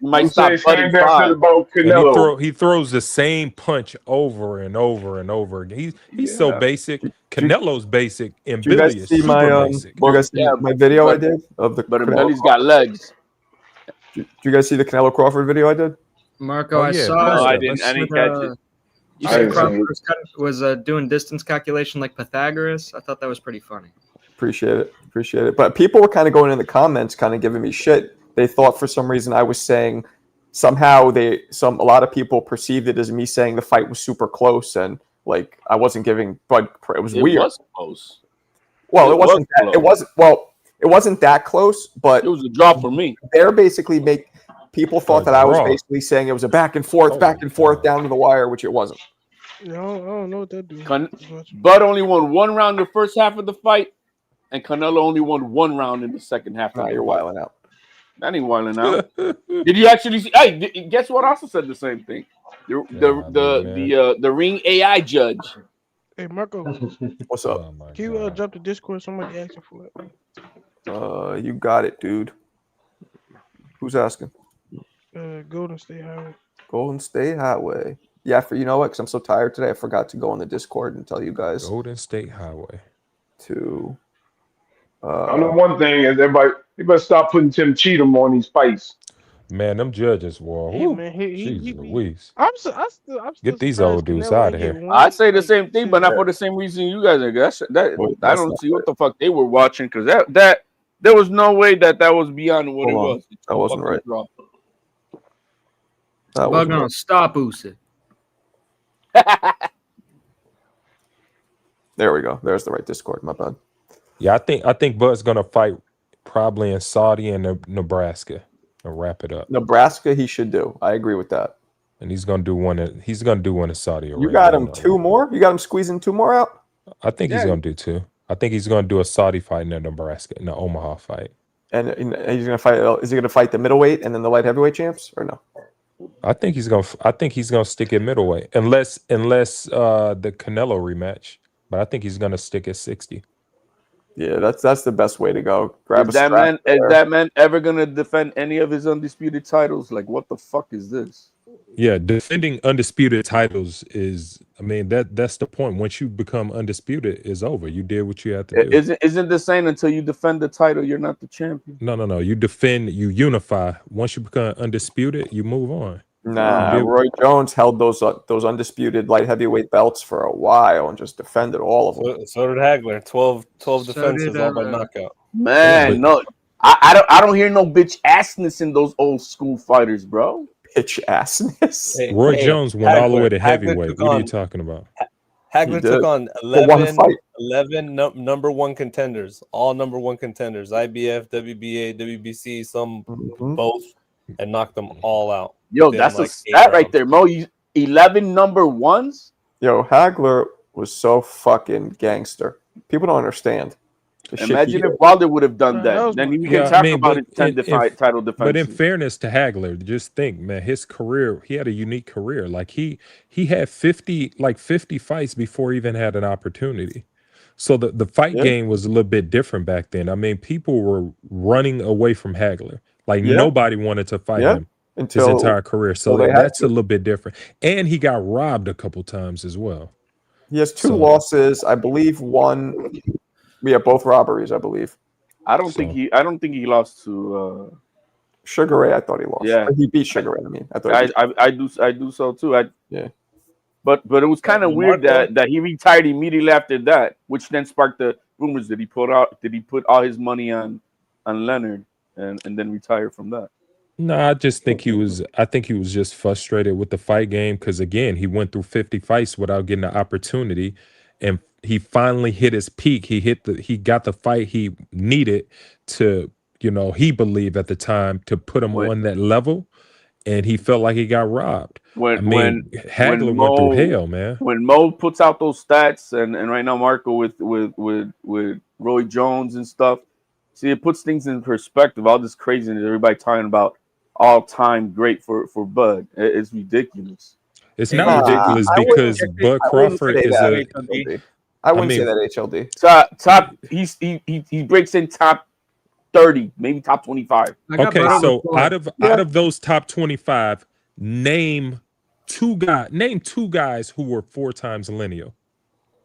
might saying stop Bud in same that 5. about And Canelo. he throws the same punch over and over and over again. He's so Yeah. basic. Canelo's basic, and Did you guys Billy is see my super basic. Did you guys see Yeah, my video I but did of the but Canelo Billy's got Crawford? legs. Did you guys see the Canelo Crawford video I did? Marco, Oh I yeah, saw. No, please I do. didn't. I didn't said, catch it. You I said didn't see Crawford it. was doing distance calculation like Pythagoras. I thought that was pretty funny. Appreciate it. But people were kind of going in the comments, kind of giving me shit. They thought for some reason I was saying somehow a lot of people perceived it as me saying the fight was super close and like I wasn't giving Bud. It was It weird. was close. Well, It it wasn't. was It wasn't that close, but It was a draw for me. they're basically people thought that I was draw. basically saying it was a back and forth down to the wire, which it wasn't. No, I don't know what that do. Bud only won 1 round the first half of the fight, and Canelo only won 1 round in the second half. Nah, you're wilding out. That ain't wilding out. Did you actually see? Hey, guess what? Also said the same thing. The ring AI judge. Hey, Marco, What's up? Oh my can you God. drop the Discord? Somebody asking for it. You got it, dude. Who's asking? Golden State Highway. Golden State Highway. Yeah, you know what? Because I'm so tired today, I forgot to go on the Discord and tell you guys Golden State Highway. to. I know one thing is everybody. You better stop putting Tim Cheatham on these fights. Man, them judges, boy. Hey Whoo, man, Jesus he be. Louise. I'm still Get these surprised old dudes Canelo out ain't of get here. I one. say the Like same thing, but not for the same reason you guys are. I That's don't not see right. what the fuck they were watching because that there was no way that was beyond what it Hold on. was. It's That a wasn't fucking right. draw. That Bug wasn't on, right. stop Usyk. There we go. There's the right Discord. My bad. Yeah, I think Bud's gonna fight probably in Saudi and Nebraska and wrap it up. Nebraska, he should do. I agree with that. And he's gonna do one in Saudi You Arabia. got I him know two that. more? You got him squeezing two more out? I think he's Yeah, gonna do two. I think he's gonna do a Saudi fight and a Nebraska in the Omaha fight. And he's gonna fight. Is he gonna fight the middleweight and then the light heavyweight champs, or no? I think he's gonna stick at middleweight unless the Canelo rematch. But I think he's gonna stick at 60. Yeah, that's the best way to go. Grab a strap is there. that man ever gonna defend any of his undisputed titles? Like, what the fuck is this? Yeah, defending undisputed titles is, I mean, that's the point. Once you become undisputed, it's over. You did what you had to do. Isn't the saying until you defend the title, you're not the champion? No. You defend, you unify. Once you become undisputed, you move on. Nah, Roy Jones held those undisputed light heavyweight belts for a while and just defended all of them. So did Hagler. 12 So defenses, did, all by knockout. Man, no, I don't hear no bitch assness in those old school fighters, bro. Bitch assness. Roy Jones went all the way to Hagler heavyweight. took What are you on- talking about? Hagler took on For one fight. 11 number one contenders, all number one contenders, IBF, WBA, WBC, some both, and knocked them all out. Yo, within, that's like, a 8 stat right rounds. there, Mo. 11 number ones. Yo, Hagler was so fucking gangster. People don't understand. The shit Imagine he if Wilder would have done Man, that that. was Then my we kid. can talk about but his 10 title defenses. But in fairness to Hagler, just think, man, his career, he had a unique career. Like he had 50 fights before he even had an opportunity. So the fight game was a little bit different back then. I mean, people were running away from Hagler. Like nobody wanted to fight him his entire career. So that's a little bit different. And he got robbed a couple times as well. He has two losses, I believe. One, we have both robberies, I believe. I don't think he lost to Sugar Ray. I thought he lost. Yeah, He beat Sugar Ray. I mean, I thought I do so too. Yeah. But it was kind of weird Marco. that he retired immediately after that, which then sparked the rumors that he put all his money on Leonard and then retire from that. No, I just think he was just frustrated with the fight game because again, he went through 50 fights without getting the opportunity, and he finally hit his peak. He got the fight he needed to, he believed at the time to put him on that level, and he felt like he got robbed. Hagler went through hell, man. When Mo puts out those stats, and right now Marco with Roy Jones and stuff, see, it puts things in perspective. All this craziness, everybody talking about all-time great for Bud. It's ridiculous. It's not ridiculous because Bud Crawford is a. I wouldn't say that HLD. Top. He breaks in top 30, maybe top 25. Okay, so out of those top 25, name two guys who were 4 times lineal.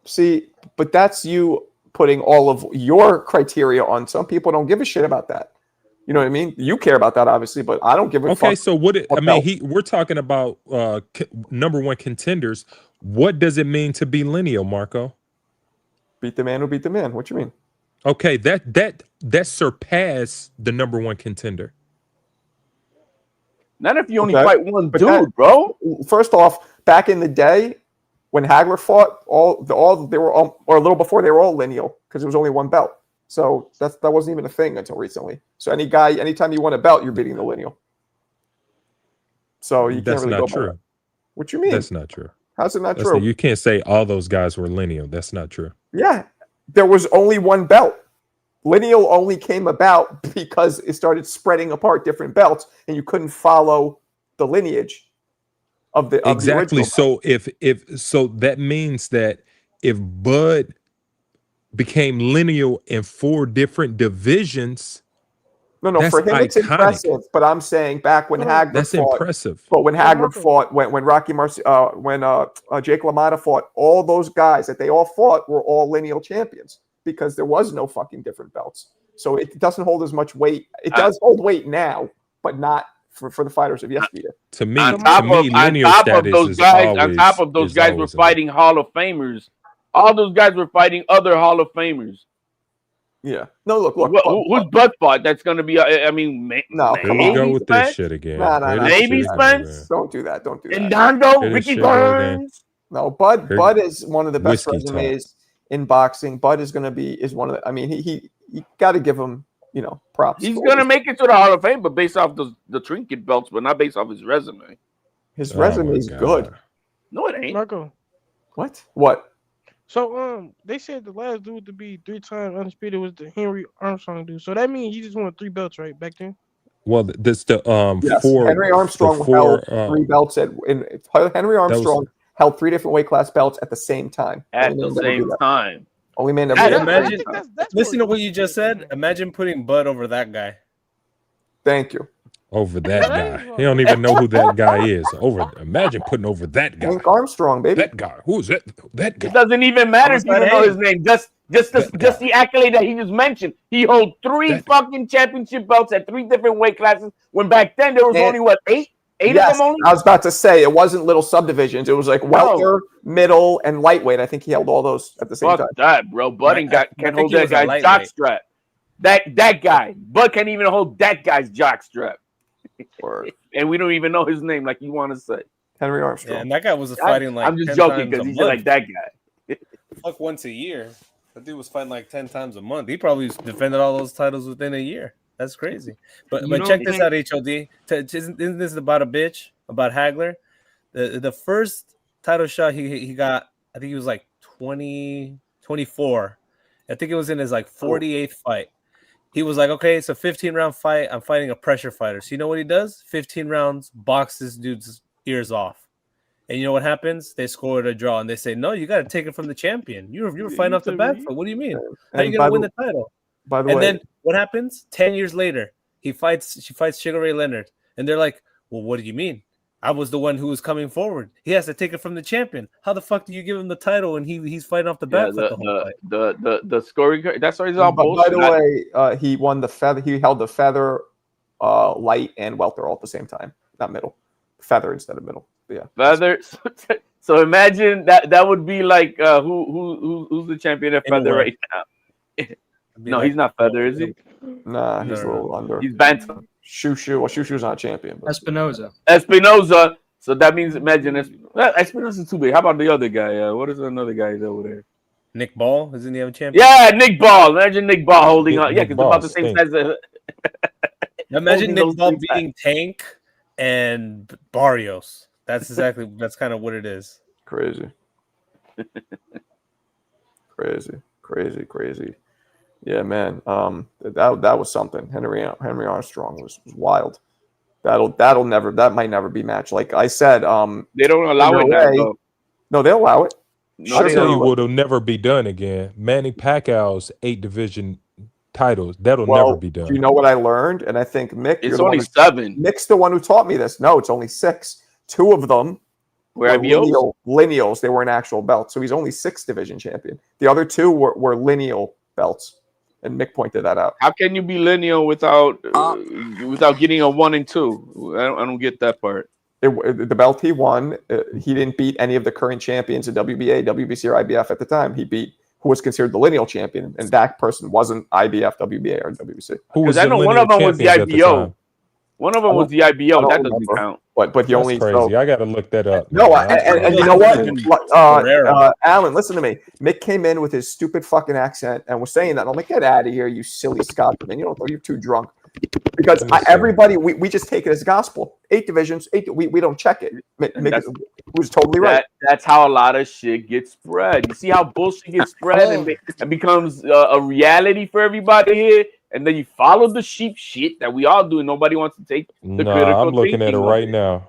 See, but that's you putting all of your criteria on. Some people don't give a shit about that. You know what I mean? You care about that, obviously, but I don't give a fuck. Okay, so we're talking about number one contenders. What does it mean to be lineal, Marco? Beat the man who beat the man. What you mean? Okay, that surpassed the number one contender. Not if you only fight one dude, bro. First off, back in the day when Hagler fought, they were all, or a little before, they were all lineal because there was only one belt. So that wasn't even a thing until recently. So anytime you won a belt, you're beating the lineal. So you can't really go by that. What you mean? That's not true. How's it not true? You can't say all those guys were lineal. That's not true. Yeah, there was only one belt. Lineal only came about because it started spreading apart different belts, and you couldn't follow the lineage of the exactly. So if that means that if Bud became lineal in 4 different divisions. No, for him it's impressive. But I'm saying back when Hagler that's fought, impressive. But when Hagler fought, when Rocky Marciano, when Jake LaMotta fought, all those guys that they all fought were all lineal champions because there was no fucking different belts. So it doesn't hold as much weight. It does hold weight now, but not for the fighters of yesteryear. To me, On top linear status of is those guys, always were elite. fighting Hall of Famers. All those guys were fighting other Hall of Famers. Yeah. No, look. Who's butt fought? That's going to be. I mean, No, come Here we go on. with this shit again. Nah, Maybe Spence. Don't do that. Don't do that. Nando, Ricky Burns. No, Bud is one of the best Whiskey resumes in boxing. Bud is one of the. I mean, he got to give him props. He's going to make it to the Hall of Fame, but based off the trinket belts, but not based off his resume. His resume is good. No, it ain't. Marco. What? So they said the last dude to be 3-time undisputed was the Henry Armstrong dude. So that means he just won 3 belts, right, back then? Well, this the yes. four. Henry Armstrong held 3 belts Henry Armstrong held 3 different weight class belts at the same time. Only man that imagine. Listen to what you just said. Imagine putting Bud over that guy. Thank you. Over that guy. He don't even know who that guy is. Imagine putting over that guy. Hank Armstrong, baby. That guy. Who is that? That guy. It doesn't even matter if you don't know his name. Just the accolade that he just mentioned. He holds 3 fucking championship belts at 3 different weight classes. When back then there was only eight of them only. I was about to say it wasn't little subdivisions. It was like welter, middle, and lightweight. I think he held all those at the same time. Fuck that, bro. Bud can't hold that guy's jock strap. That guy. Bud can't even hold that guy's jock strap. And we don't even know his name, like you want to say. Henry Armstrong. Yeah, and that guy was fighting like. I'm just joking because he's like that guy. Fuck, once a year. That dude was fighting like 10 times a month. He probably defended all those titles within a year. That's crazy. But check this out, HOD. Isn't this about a bitch? About Hagler? The first title shot he got, I think he was like 24. I think it was in his like 48th fight. He was like, okay, it's a 15-round fight. I'm fighting a pressure fighter. So you know what he does? 15 rounds, box this dude's ears off. And you know what happens? They scored a draw, and they say, no, you got to take it from the champion. You were fighting off the back foot. What do you mean? How are you going to win the title? By the way, then what happens? 10 years later, she fights Sugar Ray Leonard. And they're like, well, what do you mean? I was the one who was coming forward. He has to take it from the champion. How the fuck do you give him the title and he's fighting off the back foot the whole fight? The scoring. That's why he's all bullshit. By the way, he won the feather. He held the feather, light, and welter all at the same time. Not middle, feather instead of middle. But yeah, feather. So imagine that would be like who's the champion at feather right now? No, he's not feather, is he? Nah, he's a little under. He's banter. Shushu. Well, Shushu's not champion. But. Espinoza. So that means imagine Espinoza's too big. How about the other guy? What is another guy over there? Nick Ball, isn't he a champion? Yeah, Nick Ball. Imagine Nick Ball holding on. Yeah, because they're about the same size. Imagine Nick Ball beating Tank and Barrios. That's kind of what it is. Crazy. Crazy. Yeah, man. That was something. Henry Armstrong was wild. That might never be matched. Like I said, they don't allow it now, though. No, they allow it. I'll tell you what'll never be done again. Manny Pacquiao's 8 division titles. That'll never be done. You know what I learned? And I think Mick, it's only 7. Mick's the one who taught me this. No, it's only 6. 2 of them were lineals. They weren't actual belts. So he's only 6 division champion. The other 2 were lineal belts. And Mick pointed that out. How can you be lineal without getting a 1 and 2? I don't get that part. The belt he won, he didn't beat any of the current champions in WBA, WBC, or IBF at the time. He beat who was considered the lineal champion, and that person wasn't IBF, WBA, or WBC. Because I know one of them was the IBO. One of them was the IBO. That doesn't count. But he only crazy. I got to look that up. No, and you know what, Alan, listen to me. Mick came in with his stupid fucking accent and was saying that. And I'm like, get out of here, you silly Scotsman. You're too drunk. Because everybody, we just take it as gospel. 8 divisions, 8. We don't check it. Mick was totally right. That's how a lot of shit gets spread. You see how bullshit gets spread and becomes a reality for everybody here. And then you follow the sheep shit that we all do, and nobody wants to take the critical. I'm looking at it right now.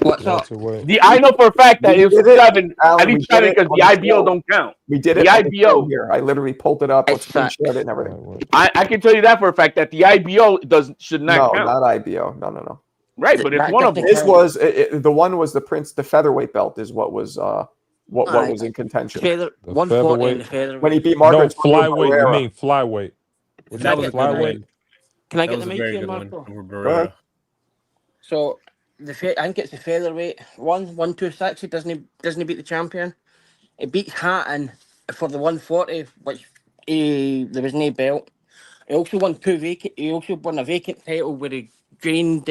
I know for a fact that it was 7. At least 7 because the IBO don't count. We did it. The IBO here. I literally pulled it up. Screenshot it and everything. I can tell you that for a fact that the IBO should not count. No, not IBO. No. Right, but it's one of them. This was the one was the featherweight belt is what was what was in contention. When he beat Margaret. No, flyweight. You mean flyweight? That was flyweight. Can I get the make here, Marco? So I think it's the featherweight 126. He doesn't beat the champion. He beats Hatton for the 140, which there was no belt. He also won He also won a vacant title where he drained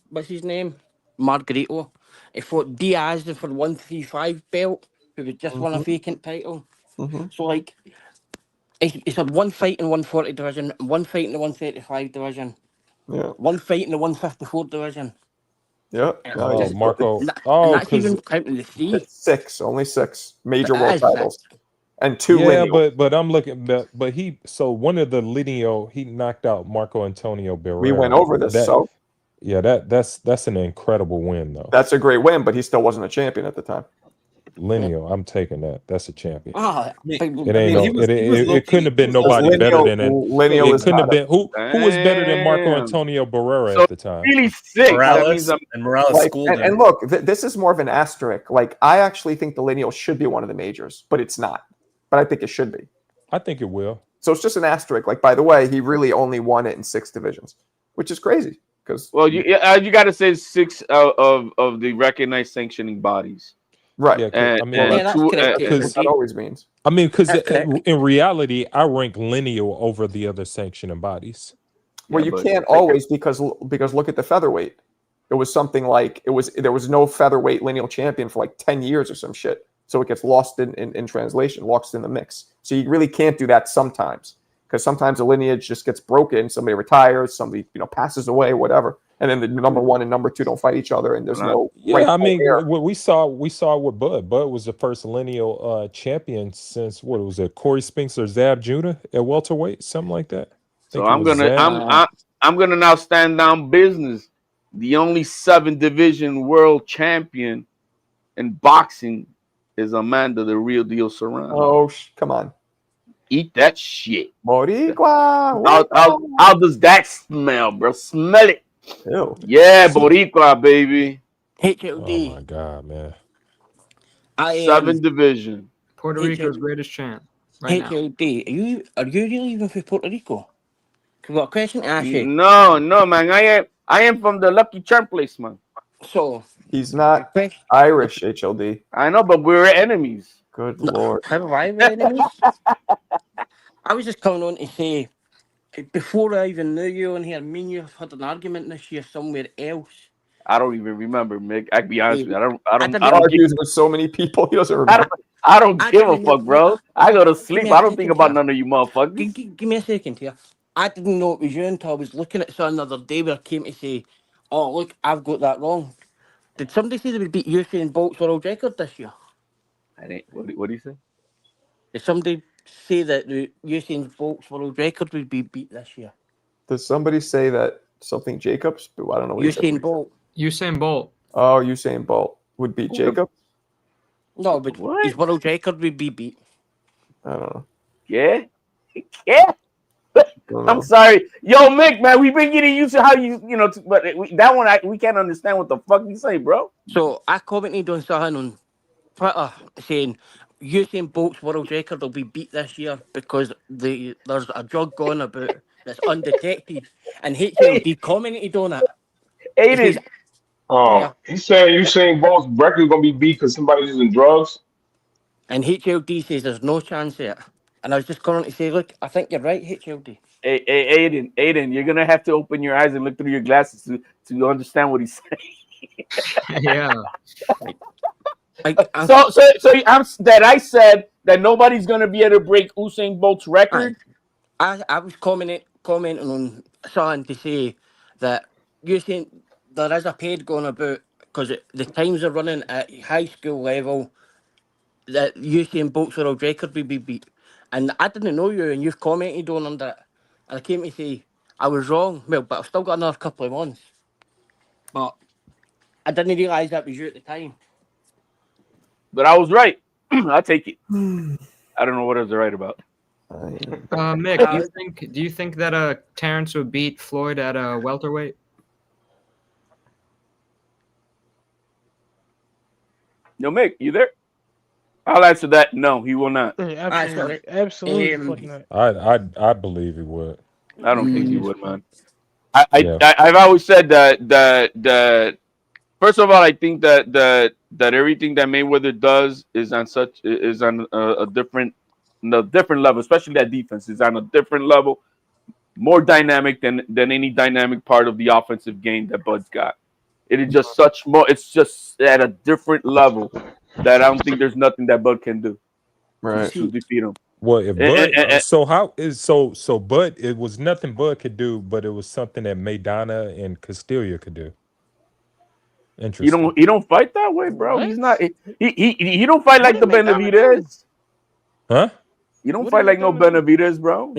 what's his name, Margarito. He fought Diaz for the 135 belt, who had just won a vacant title. So like, he's had one fight in 140 division, one fight in the 135 division, Yeah. one fight in the 154 division. Yeah. And No, Oh, Marco. and Oh, that's even because counting the three. it's 6, only 6 major It world is titles, 6. and 2 yeah, lineal. but I'm looking, but he so one of the lineal he knocked out Marco Antonio We went Barrera. over this, so That's an incredible win though. that's a great win. But he still wasn't a champion at the time. Lineal, I'm taking that. That's a champion. Ah, It ain't no. It couldn't have been Because nobody better than lineal it is couldn't not have been who was better than Marco Damn. Antonio Barrera So at the time. really 6. That means I'm Morales like, schooled him. and look, this is more of an asterisk. Like, I actually think the lineal should be one of the majors, but it's not. But I think it should be. I think it will. So it's just an asterisk. Like, by the way, he really only won it in 6 divisions, which is crazy. Because you got to say 6 of the recognized sanctioning bodies. right, Yeah, And, I mean, and that's two, correct. that's what that always means. I mean, because That's correct. in reality, I rank lineal over the other sanctioning bodies. Well, Yeah, you but can't always because look at the featherweight. It was something like there was no featherweight lineal champion for like 10 years or some shit. So it gets lost in translation, lost in the mix. So you really can't do that sometimes because sometimes the lineage just gets broken. Somebody retires, somebody passes away, whatever, and then the number 1 and number 2 don't fight each other, and there's no Yeah, I mean, heir. what we saw with Bud. Bud was the first lineal champion since what was it? Corey Spinks or Zab Judah at welterweight, something like that. So I'm gonna now stand down business. The only 7 division world champion in boxing is Amanda, the real deal Serrano. Oh, come on. Eat that shit. Boricua. How does that smell, bro? Smell it. Ew. Yeah, Boricua, baby. HLD. Oh my god, man. 7 division. Puerto Rico's greatest champ right now. HLD. Are you really even from Puerto Rico? I've got a question to ask you. No, man. I am from the Lucky Charm place, man. So he's not Irish, HLD. I know, but we're enemies. Good lord. Have I been enemies? I was just coming on to say, before I even knew you on here, me and you had an argument this year somewhere else. I don't even remember, Mick. I can be honest with you. I don't argue with so many people. He doesn't remember. I don't give a fuck, bro. I go to sleep. I don't think about none of you motherfuckers. Give me a second here. I didn't know it was you until I was looking at something the other day where I came to say, oh, look, I've got that wrong. Did somebody say they would beat Usain Bolt's world record this year? I didn't. What do you say? Did somebody say that the Usain Bolt's world record would be beat this year? Does somebody say that something Jacobs? I don't know what Usain Bolt. Usain Bolt. Oh, Usain Bolt would beat Jacob? No, but his world record would be beat. I don't know. Yeah. I'm sorry, yo, Mick, man. We've been getting used to how but that one we can't understand what the fuck you say, bro. So I commented on something on Twitter saying Usain Bolt's world record will be beat this year because there's a drug going about that's undetected, and HLD commented on it. Aiden. He said Usain Bolt's record gonna be beat because somebody's using drugs. And HLD says there's no chance there. And I was just going to say, look, I think you're right, HLD. Hey, Aiden, you're gonna have to open your eyes and look through your glasses to understand what he's saying. Yeah. So I said that nobody's gonna be able to break Usain Bolt's record. I was commenting on something to say that Usain, there is a paid going about because the times are running at high school level that Usain Bolt's world record will be beat. And I didn't know you, and you've commented on that. And I came to say I was wrong. Well, but I've still got another couple of months. But I didn't realise that was you at the time. But I was right. I'll take it. I don't know what I was right about. Mick, do you think that Terence would beat Floyd at welterweight? Yo, Mick, you there? I'll answer that. No, he will not. Absolutely. Absolutely. I believe he would. I don't think he would, man. I've always said that first of all, I think that everything that Mayweather does is on a different level, especially that defense is on a different level, more dynamic than any dynamic part of the offensive game that Bud's got. It is just such more. It's just at a different level that I don't think there's nothing that Bud can do Right. to defeat him. Well, if And- Bud, and- and- so how is so Bud? It was nothing Bud could do, but it was something that Maidana and Castilla could do. Interesting. He don't fight that way, bro. What? He's not. He don't fight like What the did Maidana do? Benavidez. Huh? You don't What fight did like no Maidana do? Benavidez, bro.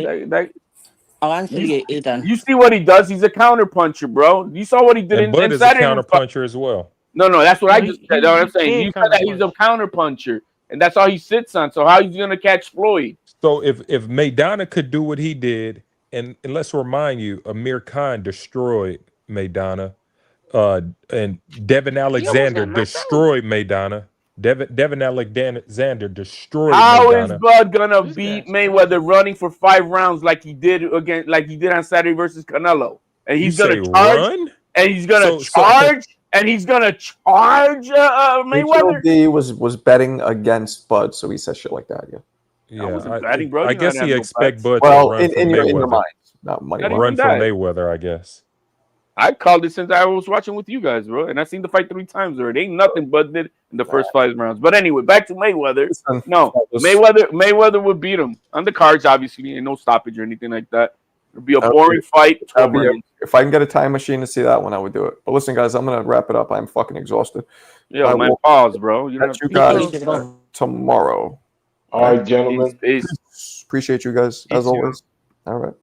I'll answer you, Aidan. You see what he does? He's a counter puncher, bro. You saw what he did And Bud is a inside counter puncher as well. No, that's what No, I just said. No, I'm saying can you said that he's a counter puncher, and that's all he sits on. So how he's gonna catch Floyd? So if Maidana could do what he did, and let's remind you, Amir Khan destroyed Maidana, and Devin Alexander destroyed Maidana. Devin Alexander destroyed How is Maidana. Bud gonna beat Mayweather running for 5 rounds like he did on Saturday versus Canelo? And he's gonna charge, run? and he's gonna So- charge, and he's gonna charge Mayweather. HLD was betting against Bud, so he said shit like that. Yeah. Yeah, wasn't betting, bro. I You know guess I have he no expect bets. Bud Well, to run from in your Mayweather. minds, not money. Not line. Run even from that. Mayweather, I guess. I called it since I was watching with you guys, bro, and I seen the fight 3 times already. Ain't nothing Bud did in the first 5 rounds. But anyway, back to Mayweather. No, Mayweather would beat him on the cards, obviously, and no stoppage or anything like that. It'd be a boring fight. 12 rounds. If I can get a time machine to see that one, I would do it. But listen, guys, I'm gonna wrap it up. I'm fucking exhausted. Yo, I man, will pause, bro. You catch you know, guys tomorrow. All right, gentlemen. Peace. Appreciate you guys as too. always. All right.